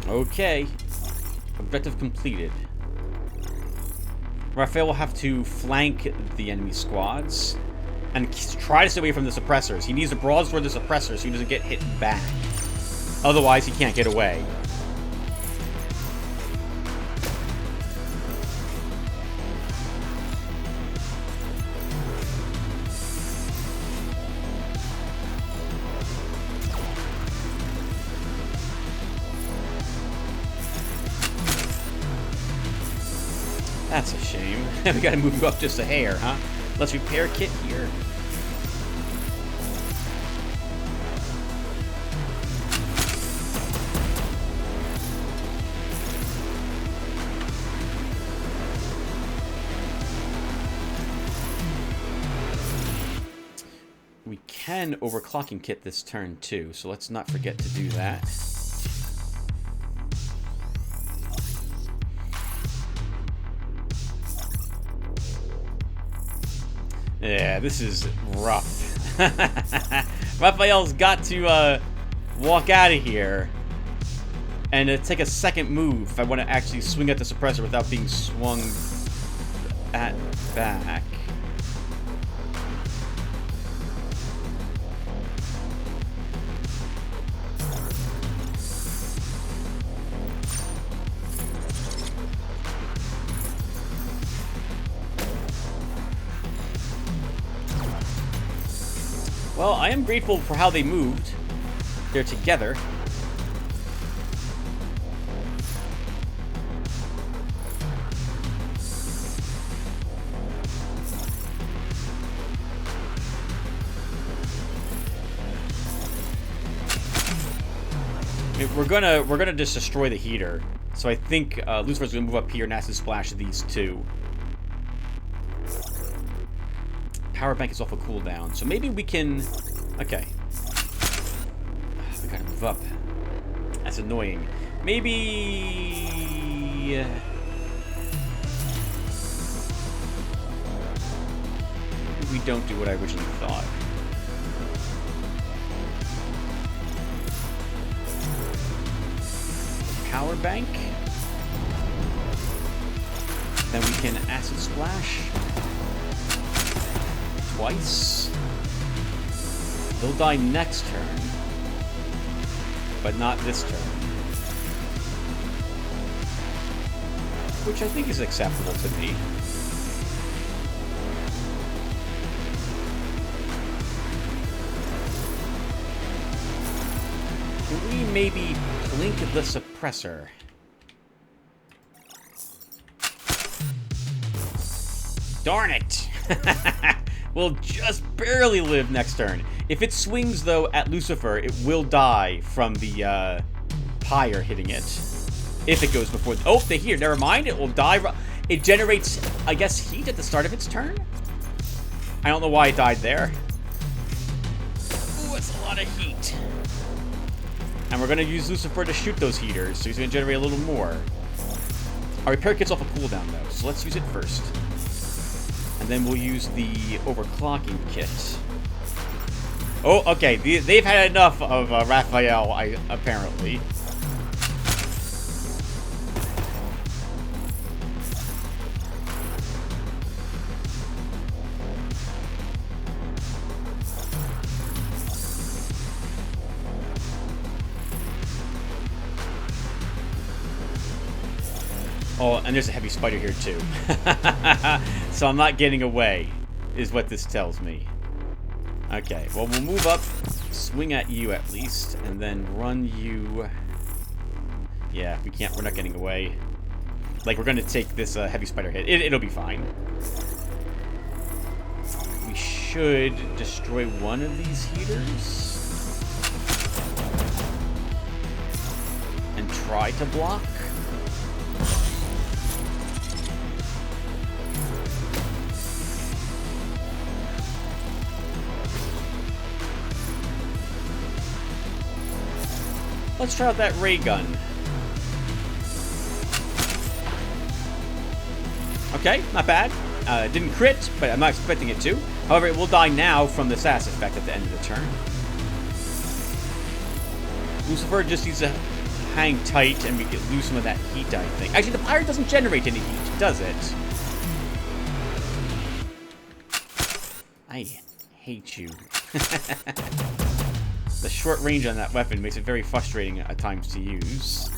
Okay. Objective completed. Raphael will have to flank the enemy squads and try to stay away from the suppressors. He needs to broadsword the suppressors so he doesn't get hit back. Otherwise, he can't get away. That's a shame. We gotta move you up just a hair, huh? Let's repair kit here. We can overclocking kit this turn too, so let's not forget to do that. Yeah, this is rough. Raphael's got to walk out of here and take a second move if I want to actually swing at the suppressor without being swung at back. Well, I am grateful for how they moved. They're together. We're gonna just destroy the heater. So I think Lucifer's gonna move up here and has to splash these two. Power bank is off a cooldown, so maybe we can. Okay, we gotta move up. That's annoying. Maybe. We don't do what I originally thought. Power bank. Then we can Acid Splash. Twice. He'll die next turn. But not this turn. Which I think is acceptable to me. Can we maybe blink the suppressor? Darn it! We'll just barely live next turn. If it swings, though, at Lucifer, it will die from the pyre hitting it. If it goes before... Oh, they hear. Never mind. It will die. It generates, I guess, heat at the start of its turn? I don't know why it died there. Ooh, that's a lot of heat. And we're going to use Lucifer to shoot those heaters, so he's going to generate a little more. Our repair kit's off a cooldown, though, so let's use it first. And then we'll use the overclocking kit. Oh, okay. They've had enough of Raphael, apparently. Oh, and there's a heavy spider here, too. So I'm not getting away, is what this tells me. Okay, well, we'll move up, swing at you at least, and then run you... Yeah, we're not getting away. Like, we're going to take this heavy spider hit. It'll be fine. We should destroy one of these heaters. And try to block. Let's try out that ray gun. Okay, not bad. Didn't crit, but I'm not expecting it to. However, it will die now from this acid effect at the end of the turn. Lucifer just needs to hang tight and we can lose some of that heat, I think. Actually, the pyre doesn't generate any heat, does it? I hate you. The short range on that weapon makes it very frustrating at times to use.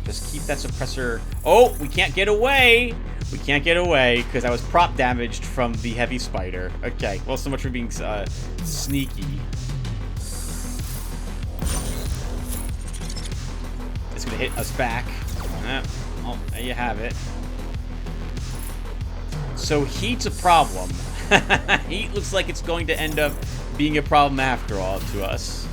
Just keep that suppressor... Oh, we can't get away! We can't get away because I was prop damaged from the heavy spider. Okay, well, so much for being sneaky. It's going to hit us back. Oh, there you have it. So heat's a problem. Heat looks like it's going to end up being a problem after all to us.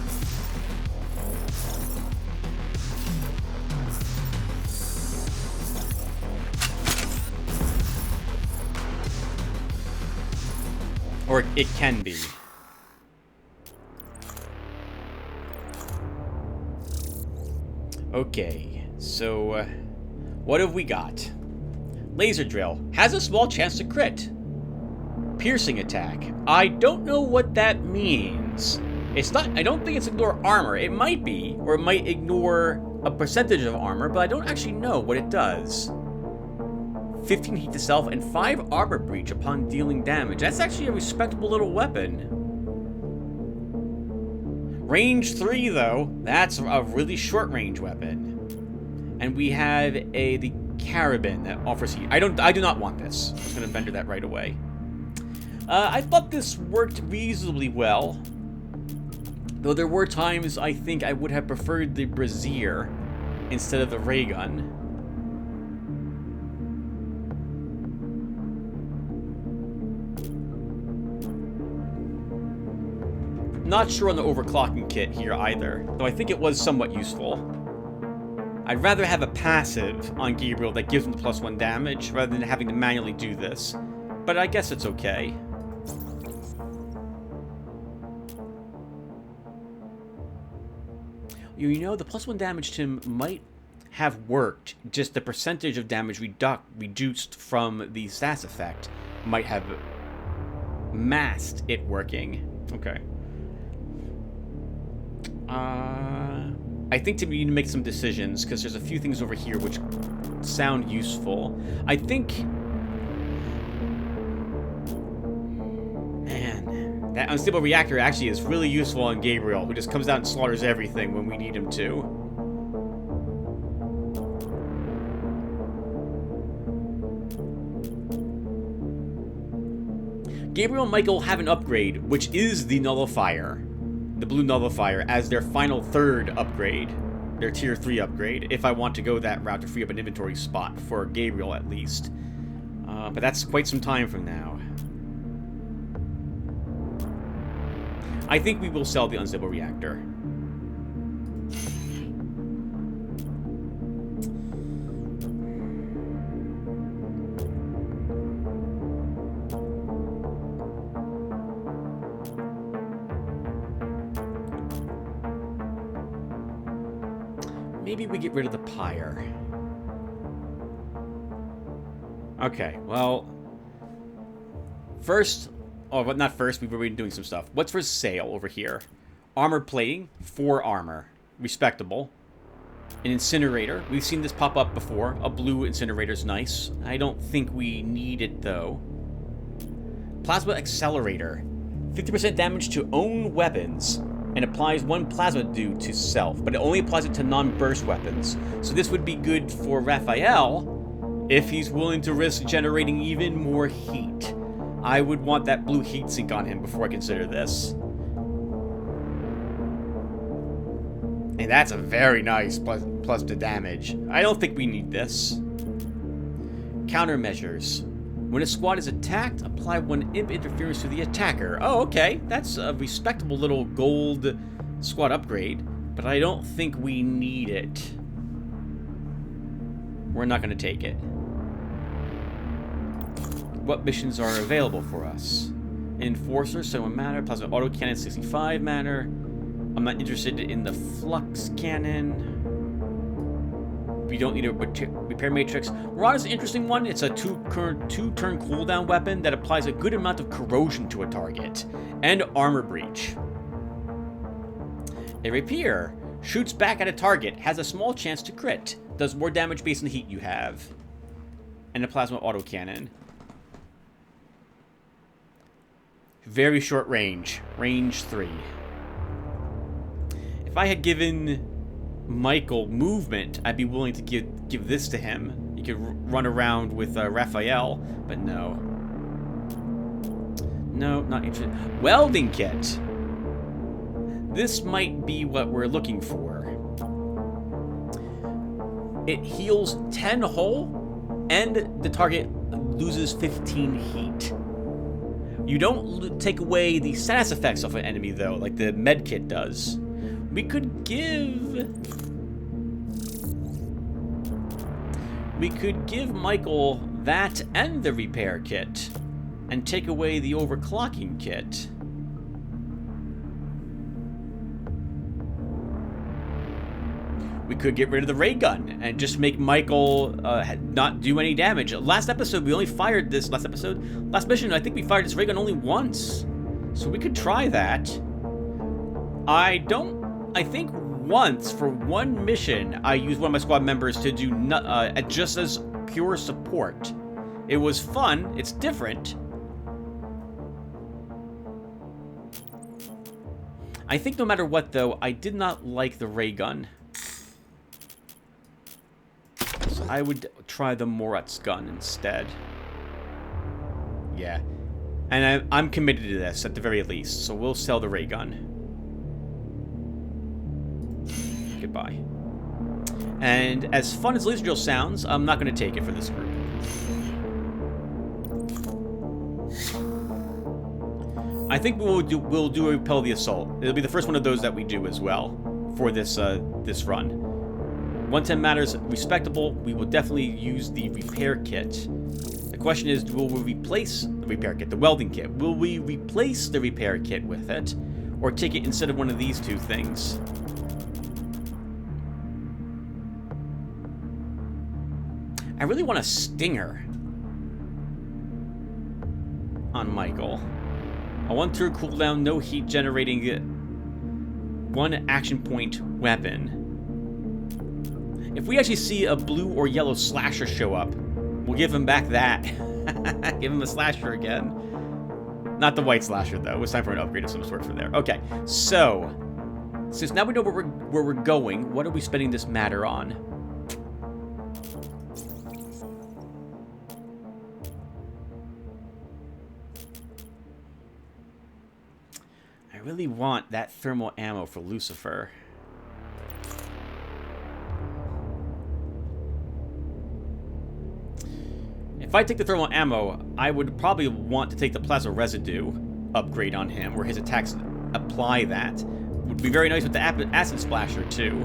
Or it can be. Okay, so what have we got? Laser drill has a small chance to crit. Piercing attack. I don't know what that means. It's not. I don't think it's ignore armor. It might be, or it might ignore a percentage of armor, but I don't actually know what it does. 15 heat to self and 5 armor breach upon dealing damage. That's actually a respectable little weapon. Range 3, though. That's a really short range weapon. And we have the carabin that offers heat. I do not want this. I'm just going to vendor that right away. I thought this worked reasonably well. Though there were times I think I would have preferred the brazier instead of the ray gun. Not sure on the overclocking kit here either, though I think it was somewhat useful. I'd rather have a passive on Gabriel that gives him the +1 damage rather than having to manually do this, but I guess it's okay. You know, the +1 damage to him might have worked, just the percentage of damage reduced from the SAS effect might have masked it working. Okay. I think we need to make some decisions, because there's a few things over here which sound useful. I think... Man, that unstable reactor actually is really useful on Gabriel, who just comes out and slaughters everything when we need him to. Gabriel and Michael have an upgrade, which is the Nullifier. The blue Nullifier as their final third upgrade. Their tier 3 upgrade, if I want to go that route to free up an inventory spot for Gabriel at least. But that's quite some time from now. I think we will sell the unstable reactor. Maybe we get rid of the pyre. Okay, well... First... Oh, but not first, we've already been doing some stuff. What's for sale over here? Armor plating, 4 armor. Respectable. An incinerator. We've seen this pop up before. A blue incinerator's nice. I don't think we need it, though. Plasma accelerator. 50% damage to own weapons. And applies 1 plasma due to self, but it only applies it to non-burst weapons. So this would be good for Raphael if he's willing to risk generating even more heat. I would want that blue heat sink on him before I consider this. And that's a very nice plus to damage. I don't think we need this. Countermeasures. When a squad is attacked, apply 1 imp interference to the attacker. Oh, okay. That's a respectable little gold squad upgrade, but I don't think we need it. We're not going to take it. What missions are available for us? Enforcer, 7 mana. Plasma autocannon, 65 mana. I'm not interested in the flux cannon. We don't need a repair matrix. Rod is an interesting one. It's a 2-turn cooldown weapon that applies a good amount of corrosion to a target. And armor breach. A rapier shoots back at a target, has a small chance to crit. Does more damage based on the heat you have. And a plasma autocannon. Very short range. Range 3. If I had given Michael movement, I'd be willing to give this to him. He could run around with Raphael, but no. No, not interested. Welding kit. This might be what we're looking for. It heals 10 hull, and the target loses 15 heat. You don't take away the status effects of an enemy, though, like the med kit does. We could give Michael that and the repair kit, and take away the overclocking kit. We could get rid of the ray gun and just make Michael not do any damage. Last episode, we only fired this. Last mission, I think we fired this ray gun only once. So we could try that. I think once, for 1 mission, I used one of my squad members to do just as pure support. It was fun. It's different. I think no matter what, though, I did not like the ray gun. So I would try the Morat's gun instead. Yeah. And I'm committed to this, at the very least. So we'll sell the ray gun. Goodbye. And as fun as laser drill sounds, I'm not going to take it for this group. I think we'll do a repel the assault. It'll be the first one of those that we do as well for this this run. 110 matters respectable. We will definitely use the repair kit. The question is, will we replace the repair kit, the welding kit? Will we replace the repair kit with it, or take it instead of one of these 2 things? I really want a stinger on Michael. A 1-turn cooldown, no heat generating 1 action point weapon. If we actually see a blue or yellow slasher show up, we'll give him back that. Give him a slasher again. Not the white slasher, though. It's time for an upgrade of some sort for there. Okay, so since now we know where we're going, what are we spending this matter on? I really want that thermal ammo for Lucifer. If I take the thermal ammo, I would probably want to take the plasma residue upgrade on him, where his attacks apply that. Would be very nice with the acid splasher, too.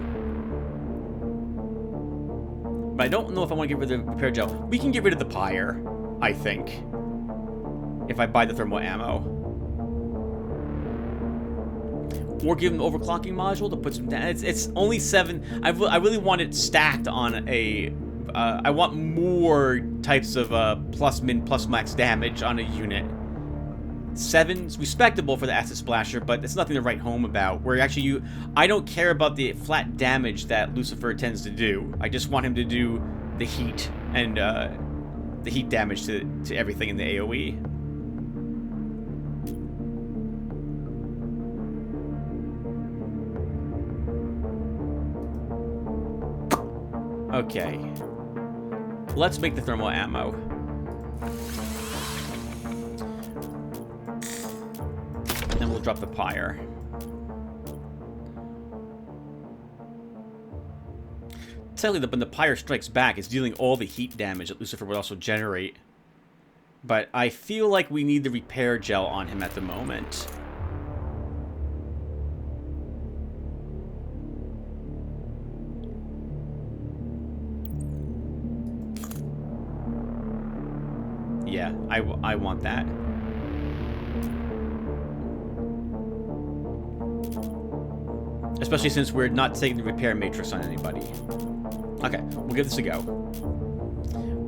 But I don't know if I want to get rid of the repair gel. We can get rid of the pyre, I think, if I buy the thermal ammo. Or give him the overclocking module to put some down. It's only 7. I really want it stacked on a... I want more types of plus min, plus max damage on a unit. 7's respectable for the acid splasher, but it's nothing to write home about. Where actually I don't care about the flat damage that Lucifer tends to do. I just want him to do the heat and the heat damage to everything in the AoE. Okay. Let's make the thermal ammo. And then we'll drop the pyre. Tell you that when the pyre strikes back, it's dealing all the heat damage that Lucifer would also generate. But I feel like we need the repair gel on him at the moment. Yeah, I want that. Especially since we're not taking the repair matrix on anybody. Okay, we'll give this a go.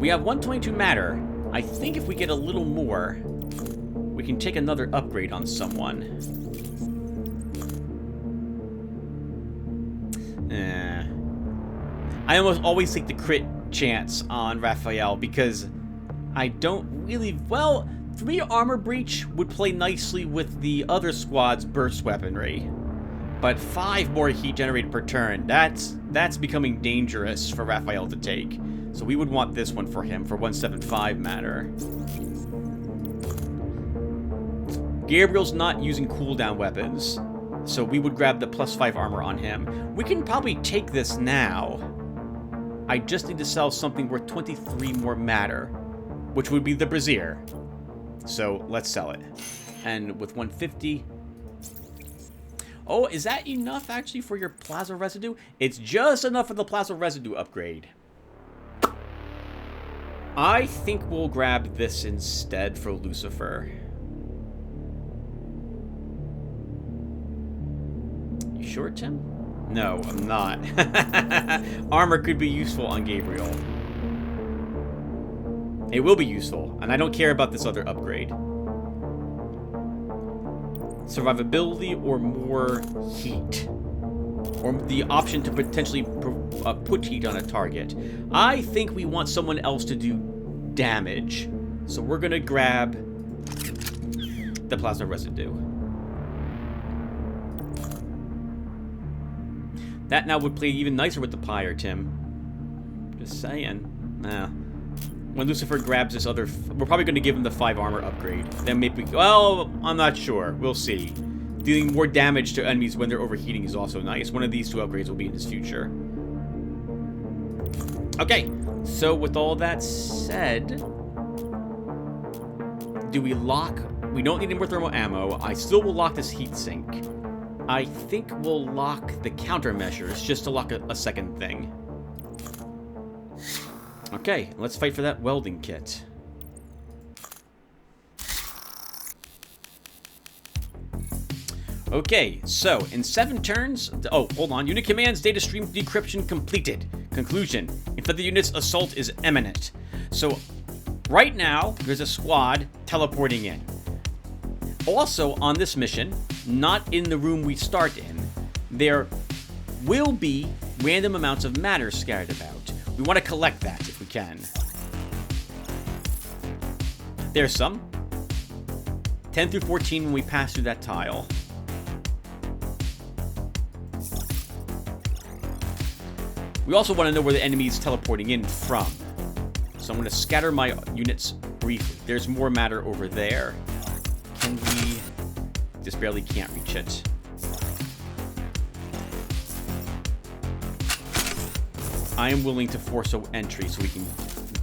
We have 122 matter. I think if we get a little more, we can take another upgrade on someone. I almost always take the crit chance on Raphael because I don't really... Well, for me, Armor Breach would play nicely with the other squad's burst weaponry. But 5 more heat generated per turn, that's becoming dangerous for Raphael to take. So we would want this one for him for 175 matter. Gabriel's not using cooldown weapons, so we would grab the +5 armor on him. We can probably take this now. I just need to sell something worth 23 more matter, which would be the Brazier. So let's sell it. And with 150... Oh, is that enough actually for your plasma residue? It's just enough for the plasma residue upgrade. I think we'll grab this instead for Lucifer. You sure, Tim? No, I'm not. Armor could be useful on Gabriel. It will be useful, and I don't care about this other upgrade. Survivability or more heat. Or the option to potentially put heat on a target. I think we want someone else to do damage. So we're going to grab the plasma residue. That now would play even nicer with the pyre, Tim. Just saying. Nah. When Lucifer grabs this other... We're probably going to give him the 5 armor upgrade. Then maybe... Well, I'm not sure. We'll see. Dealing more damage to enemies when they're overheating is also nice. One of these 2 upgrades will be in his future. Okay. So with all that said... Do we lock... We don't need any more thermal ammo. I still will lock this heat sink. I think we'll lock the countermeasures just to lock a second thing. Okay, let's fight for that welding kit. Okay, so in 7 turns... Oh, hold on. Unit commands, data stream decryption completed. Conclusion. Infected units assault is imminent. So, right now, there's a squad teleporting in. Also, on this mission, not in the room we start in, there will be random amounts of matter scattered about. We want to collect that if we can. There's some. 10 through 14 when we pass through that tile. We also want to know where the enemy's teleporting in from. So I'm going to scatter my units briefly. There's more matter over there. Can we... Just barely can't reach it. I am willing to force an entry so we can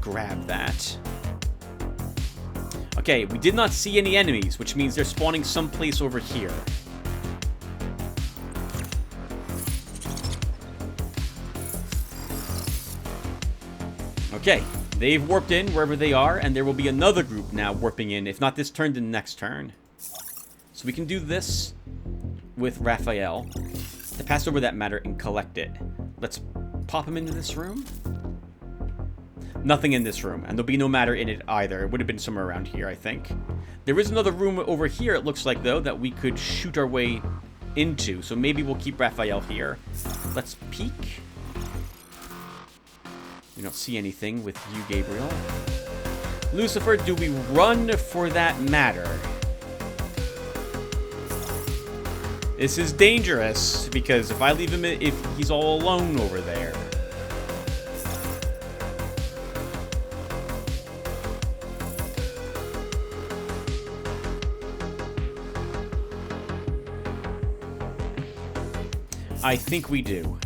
grab that. Okay, we did not see any enemies, which means they're spawning someplace over here. Okay, they've warped in wherever they are, and there will be another group now warping in, if not this turn, then next turn. So we can do this with Raphael to pass over that matter and collect it. Let's pop him into this room. Nothing in this room, and there'll be no matter in it either. It would have been somewhere around here, I think. There is another room over here, it looks like, though, that we could shoot our way into. So maybe we'll keep Raphael here. Let's peek. We don't see anything with you, Gabriel. Lucifer, do we run for that matter? This is dangerous, because if I leave him, if he's all alone over there. I think we do.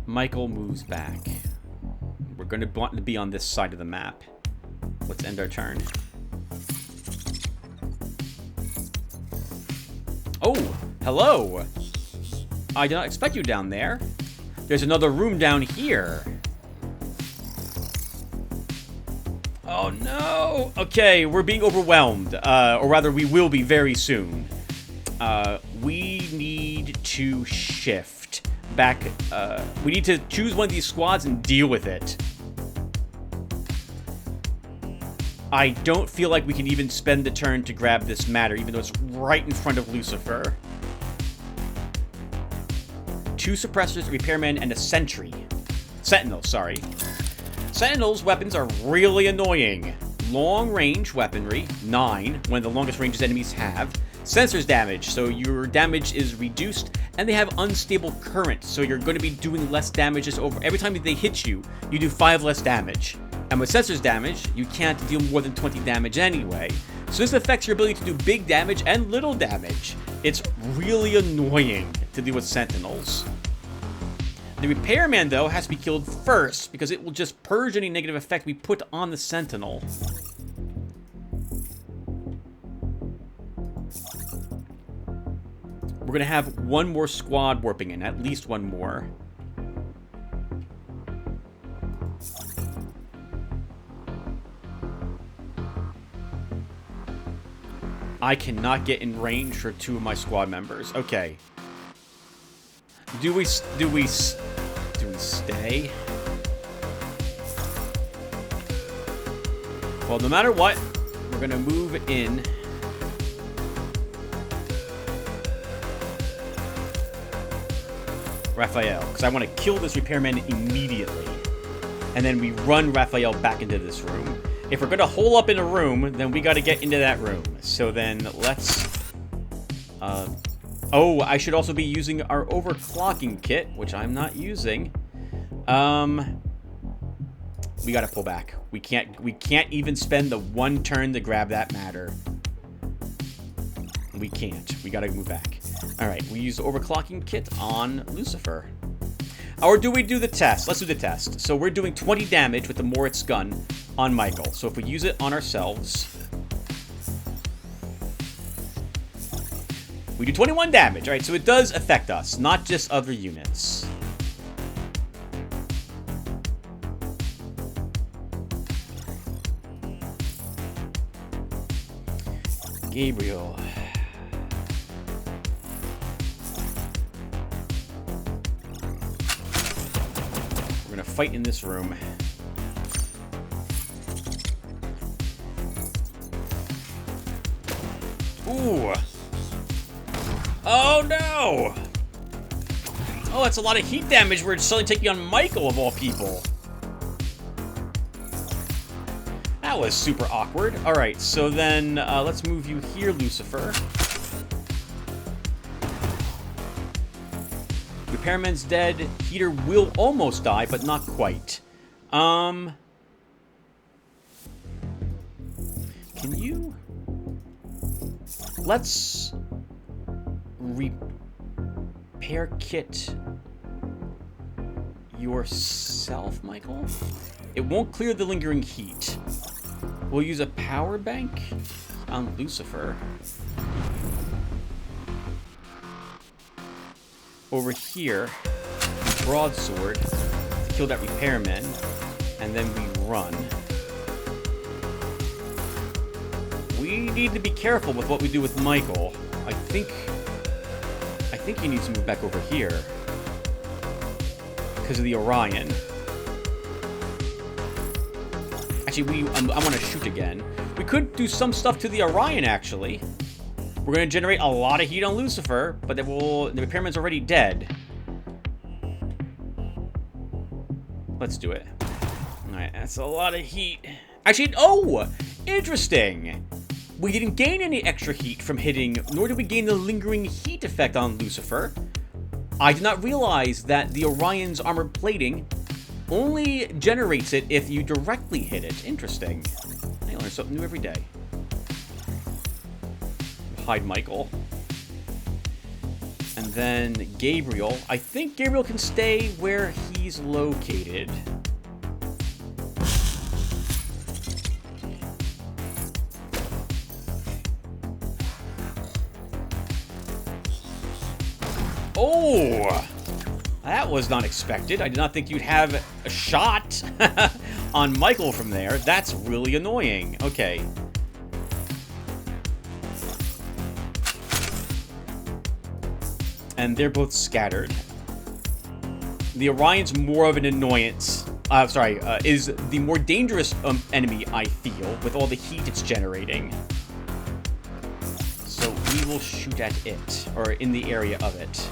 Michael moves back. We're going to want to be on this side of the map. Let's end our turn. Oh, hello. I did not expect you down there. There's another room down here. Oh no! Okay, we're being overwhelmed. Or rather, we will be very soon. We need to shift back. We need to choose one of these squads and deal with it. I don't feel like we can even spend the turn to grab this matter, even though it's right in front of Lucifer. 2 suppressors, repairmen, and a sentry. Sentinel, sorry. Sentinel's weapons are really annoying. Long-range weaponry, 9, one of the longest ranges enemies have. Sensors damage, so your damage is reduced, and they have unstable current, so you're going to be doing less damage just over. Every time they hit you, you do 5 less damage. And with sensors damage, you can't deal more than 20 damage anyway. So this affects your ability to do big damage and little damage. It's really annoying to deal with Sentinels. The Repairman, though, has to be killed first, because it will just purge any negative effect we put on the Sentinel. We're going to have one more squad warping in, at least one more. I cannot get in range for 2 of my squad members. Okay. Do we stay? Well, no matter what, we're gonna move in. Raphael, because I want to kill this repairman immediately. And then we run Raphael back into this room. If we're gonna hole up in a room, then we gotta get into that room. So then let's... oh, I should also be using our overclocking kit, which I'm not using. We gotta pull back. We can't even spend the 1 turn to grab that matter. We can't. We gotta move back. Alright, we use the overclocking kit on Lucifer. Or do we do the test? Let's do the test. So we're doing 20 damage with the Moritz gun on Michael. So if we use it on ourselves, we do 21 damage. Alright, so it does affect us, not just other units. Gabriel. We're gonna fight in this room. Ooh. Oh, no! Oh, that's a lot of heat damage we're suddenly taking on Michael, of all people. That was super awkward. Alright, so then let's move you here, Lucifer. Repairman's dead. Heater will almost die, but not quite. Can you... Let's... repair kit yourself, Michael? It won't clear the lingering heat. We'll use a power bank on Lucifer. Over here, broadsword to kill that repairman, and then we run. We need to be careful with what we do with Michael. I think he needs to move back over here because of the Orion. Actually, I want to shoot again. We could do some stuff to the Orion, actually. We're going to generate a lot of heat on Lucifer, but then the repairman's already dead. Let's do it. Alright, that's a lot of heat. Actually, oh! Interesting! We didn't gain any extra heat from hitting, nor did we gain the lingering heat effect on Lucifer. I did not realize that the Orion's armored plating only generates it if you directly hit it. Interesting. I learn something new every day. Hide Michael. And then Gabriel. I think Gabriel can stay where he's located. Oh! That was not expected. I did not think you'd have a shot on Michael from there. That's really annoying. Okay. And they're both scattered. The Orion's more of an annoyance. Is the more dangerous enemy, I feel, with all the heat it's generating. So we will shoot at it, or in the area of it.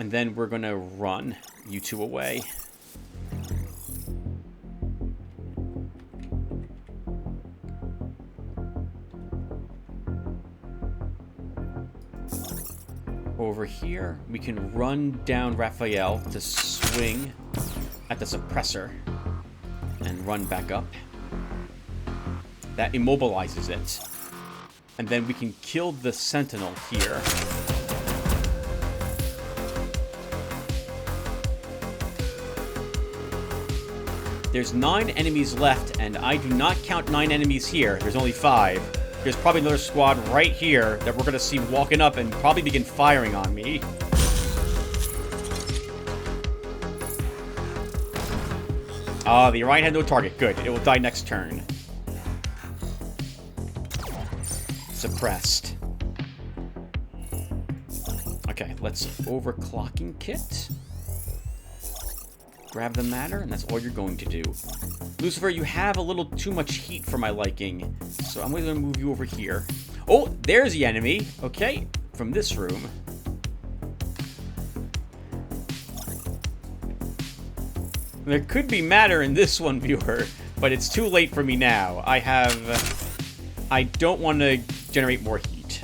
And then we're gonna run you two away. Over here, we can run down Raphael to swing at the suppressor and run back up. That immobilizes it. And then we can kill the sentinel here. There's 9 enemies left, and I do not count 9 enemies here. There's only 5. There's probably another squad right here that we're going to see walking up and probably begin firing on me. The Orion had no target. Good. It will die next turn. Suppressed. Okay, let's overclocking kit. Grab the matter, and that's all you're going to do. Lucifer, you have a little too much heat for my liking, so I'm going to move you over here. Oh, there's the enemy. Okay, from this room. There could be matter in this one, viewer, but it's too late for me now. I don't want to generate more heat.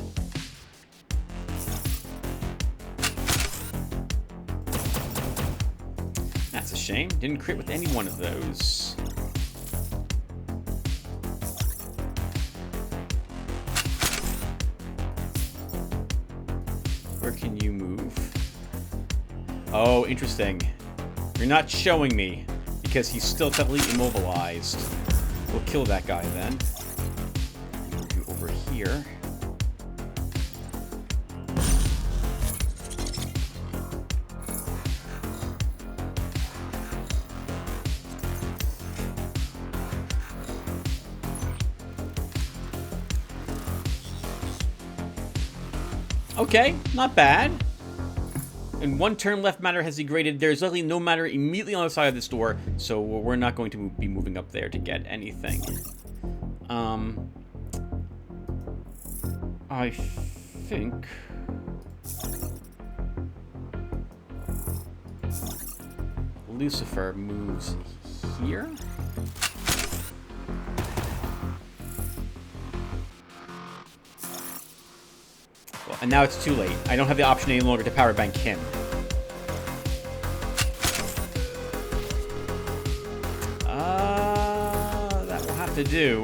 That's a shame. Didn't crit with any one of those. Where can you move? Oh, interesting. You're not showing me because he's still technically immobilized. We'll kill that guy then. Move you over here. Okay, not bad. And 1 turn left matter has degraded. There's likely no matter immediately on the side of this door, so we're not going to be moving up there to get anything. I think... Lucifer moves here? Well, and now it's too late. I don't have the option any longer to power bank him. That will have to do.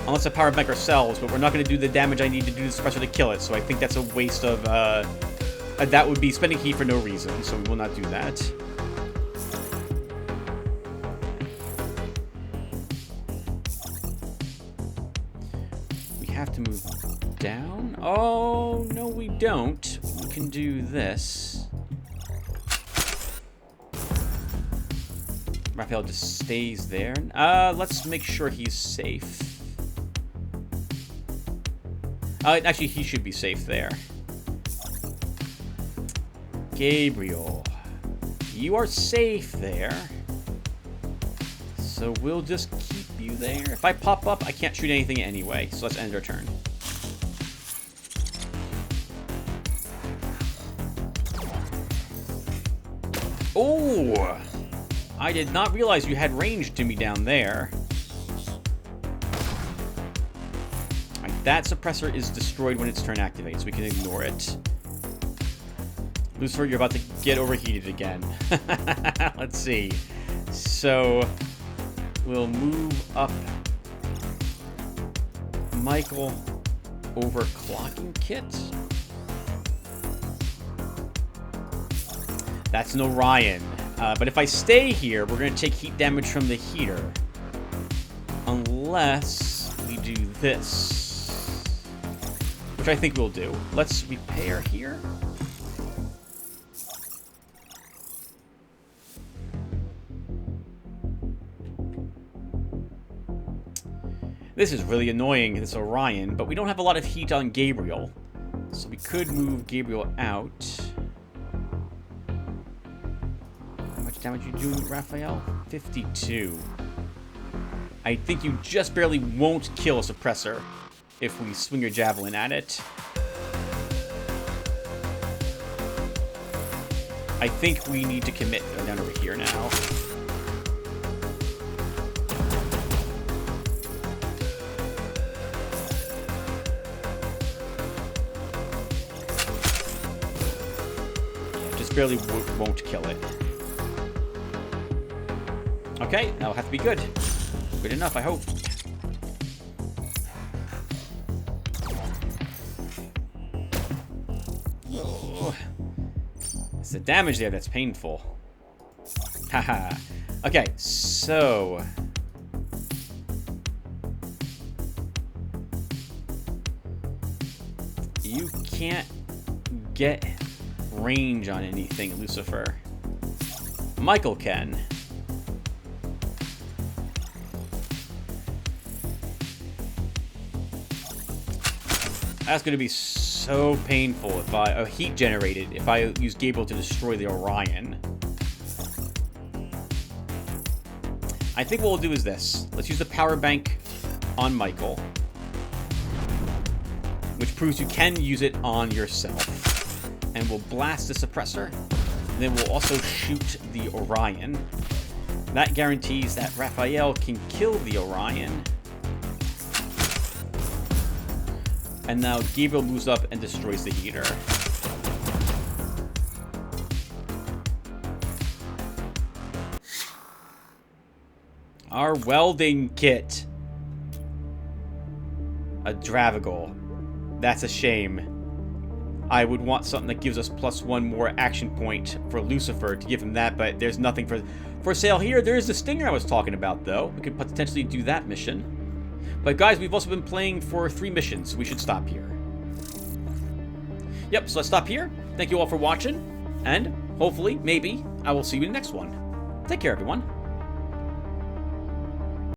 Unless I power bank ourselves, but we're not going to do the damage I need to do to the suppressor to kill it, so I think that's a waste of, that would be spending heat for no reason, so we will not do that. We have to move down? Oh, no we don't. We can do this. Raphael just stays there. Let's make sure he's safe. Actually, he should be safe there. Gabriel, you are safe there. So we'll just keep you there. If I pop up, I can't shoot anything anyway. So let's end our turn. Oh! I did not realize you had range to me down there. That suppressor is destroyed when its turn activates. We can ignore it. Lucifer, you're about to get overheated again. Let's see. So, we'll move up Michael overclocking kit. That's an Orion. But if I stay here, we're going to take heat damage from the heater. Unless we do this. Which I think we'll do. Let's repair here. This is really annoying, this Orion, but we don't have a lot of heat on Gabriel. So we could move Gabriel out. How much damage are you doing, Raphael? 52. I think you just barely won't kill a suppressor if we swing your javelin at it. I think we need to commit. Go down over here now. Just barely won't kill it. Okay, that'll have to be good. Good enough, I hope. It's the damage there that's painful. Haha. Okay, so... you can't get range on anything, Lucifer. Michael can. That's going to be so painful if heat generated if I use Gabriel to destroy the Orion. I think what we'll do is this. Let's use the power bank on Michael, which proves you can use it on yourself. And we'll blast the suppressor. And then we'll also shoot the Orion. That guarantees that Raphael can kill the Orion. And now Gabriel moves up and destroys the heater. Our welding kit. A Dravigal. That's a shame. I would want something that gives us +1 more action point for Lucifer to give him that, but there's nothing for sale here. There is the Stinger I was talking about, though. We could potentially do that mission. But guys, we've also been playing for 3 missions. We should stop here. Yep, so let's stop here. Thank you all for watching. And hopefully, maybe, I will see you in the next one. Take care, everyone.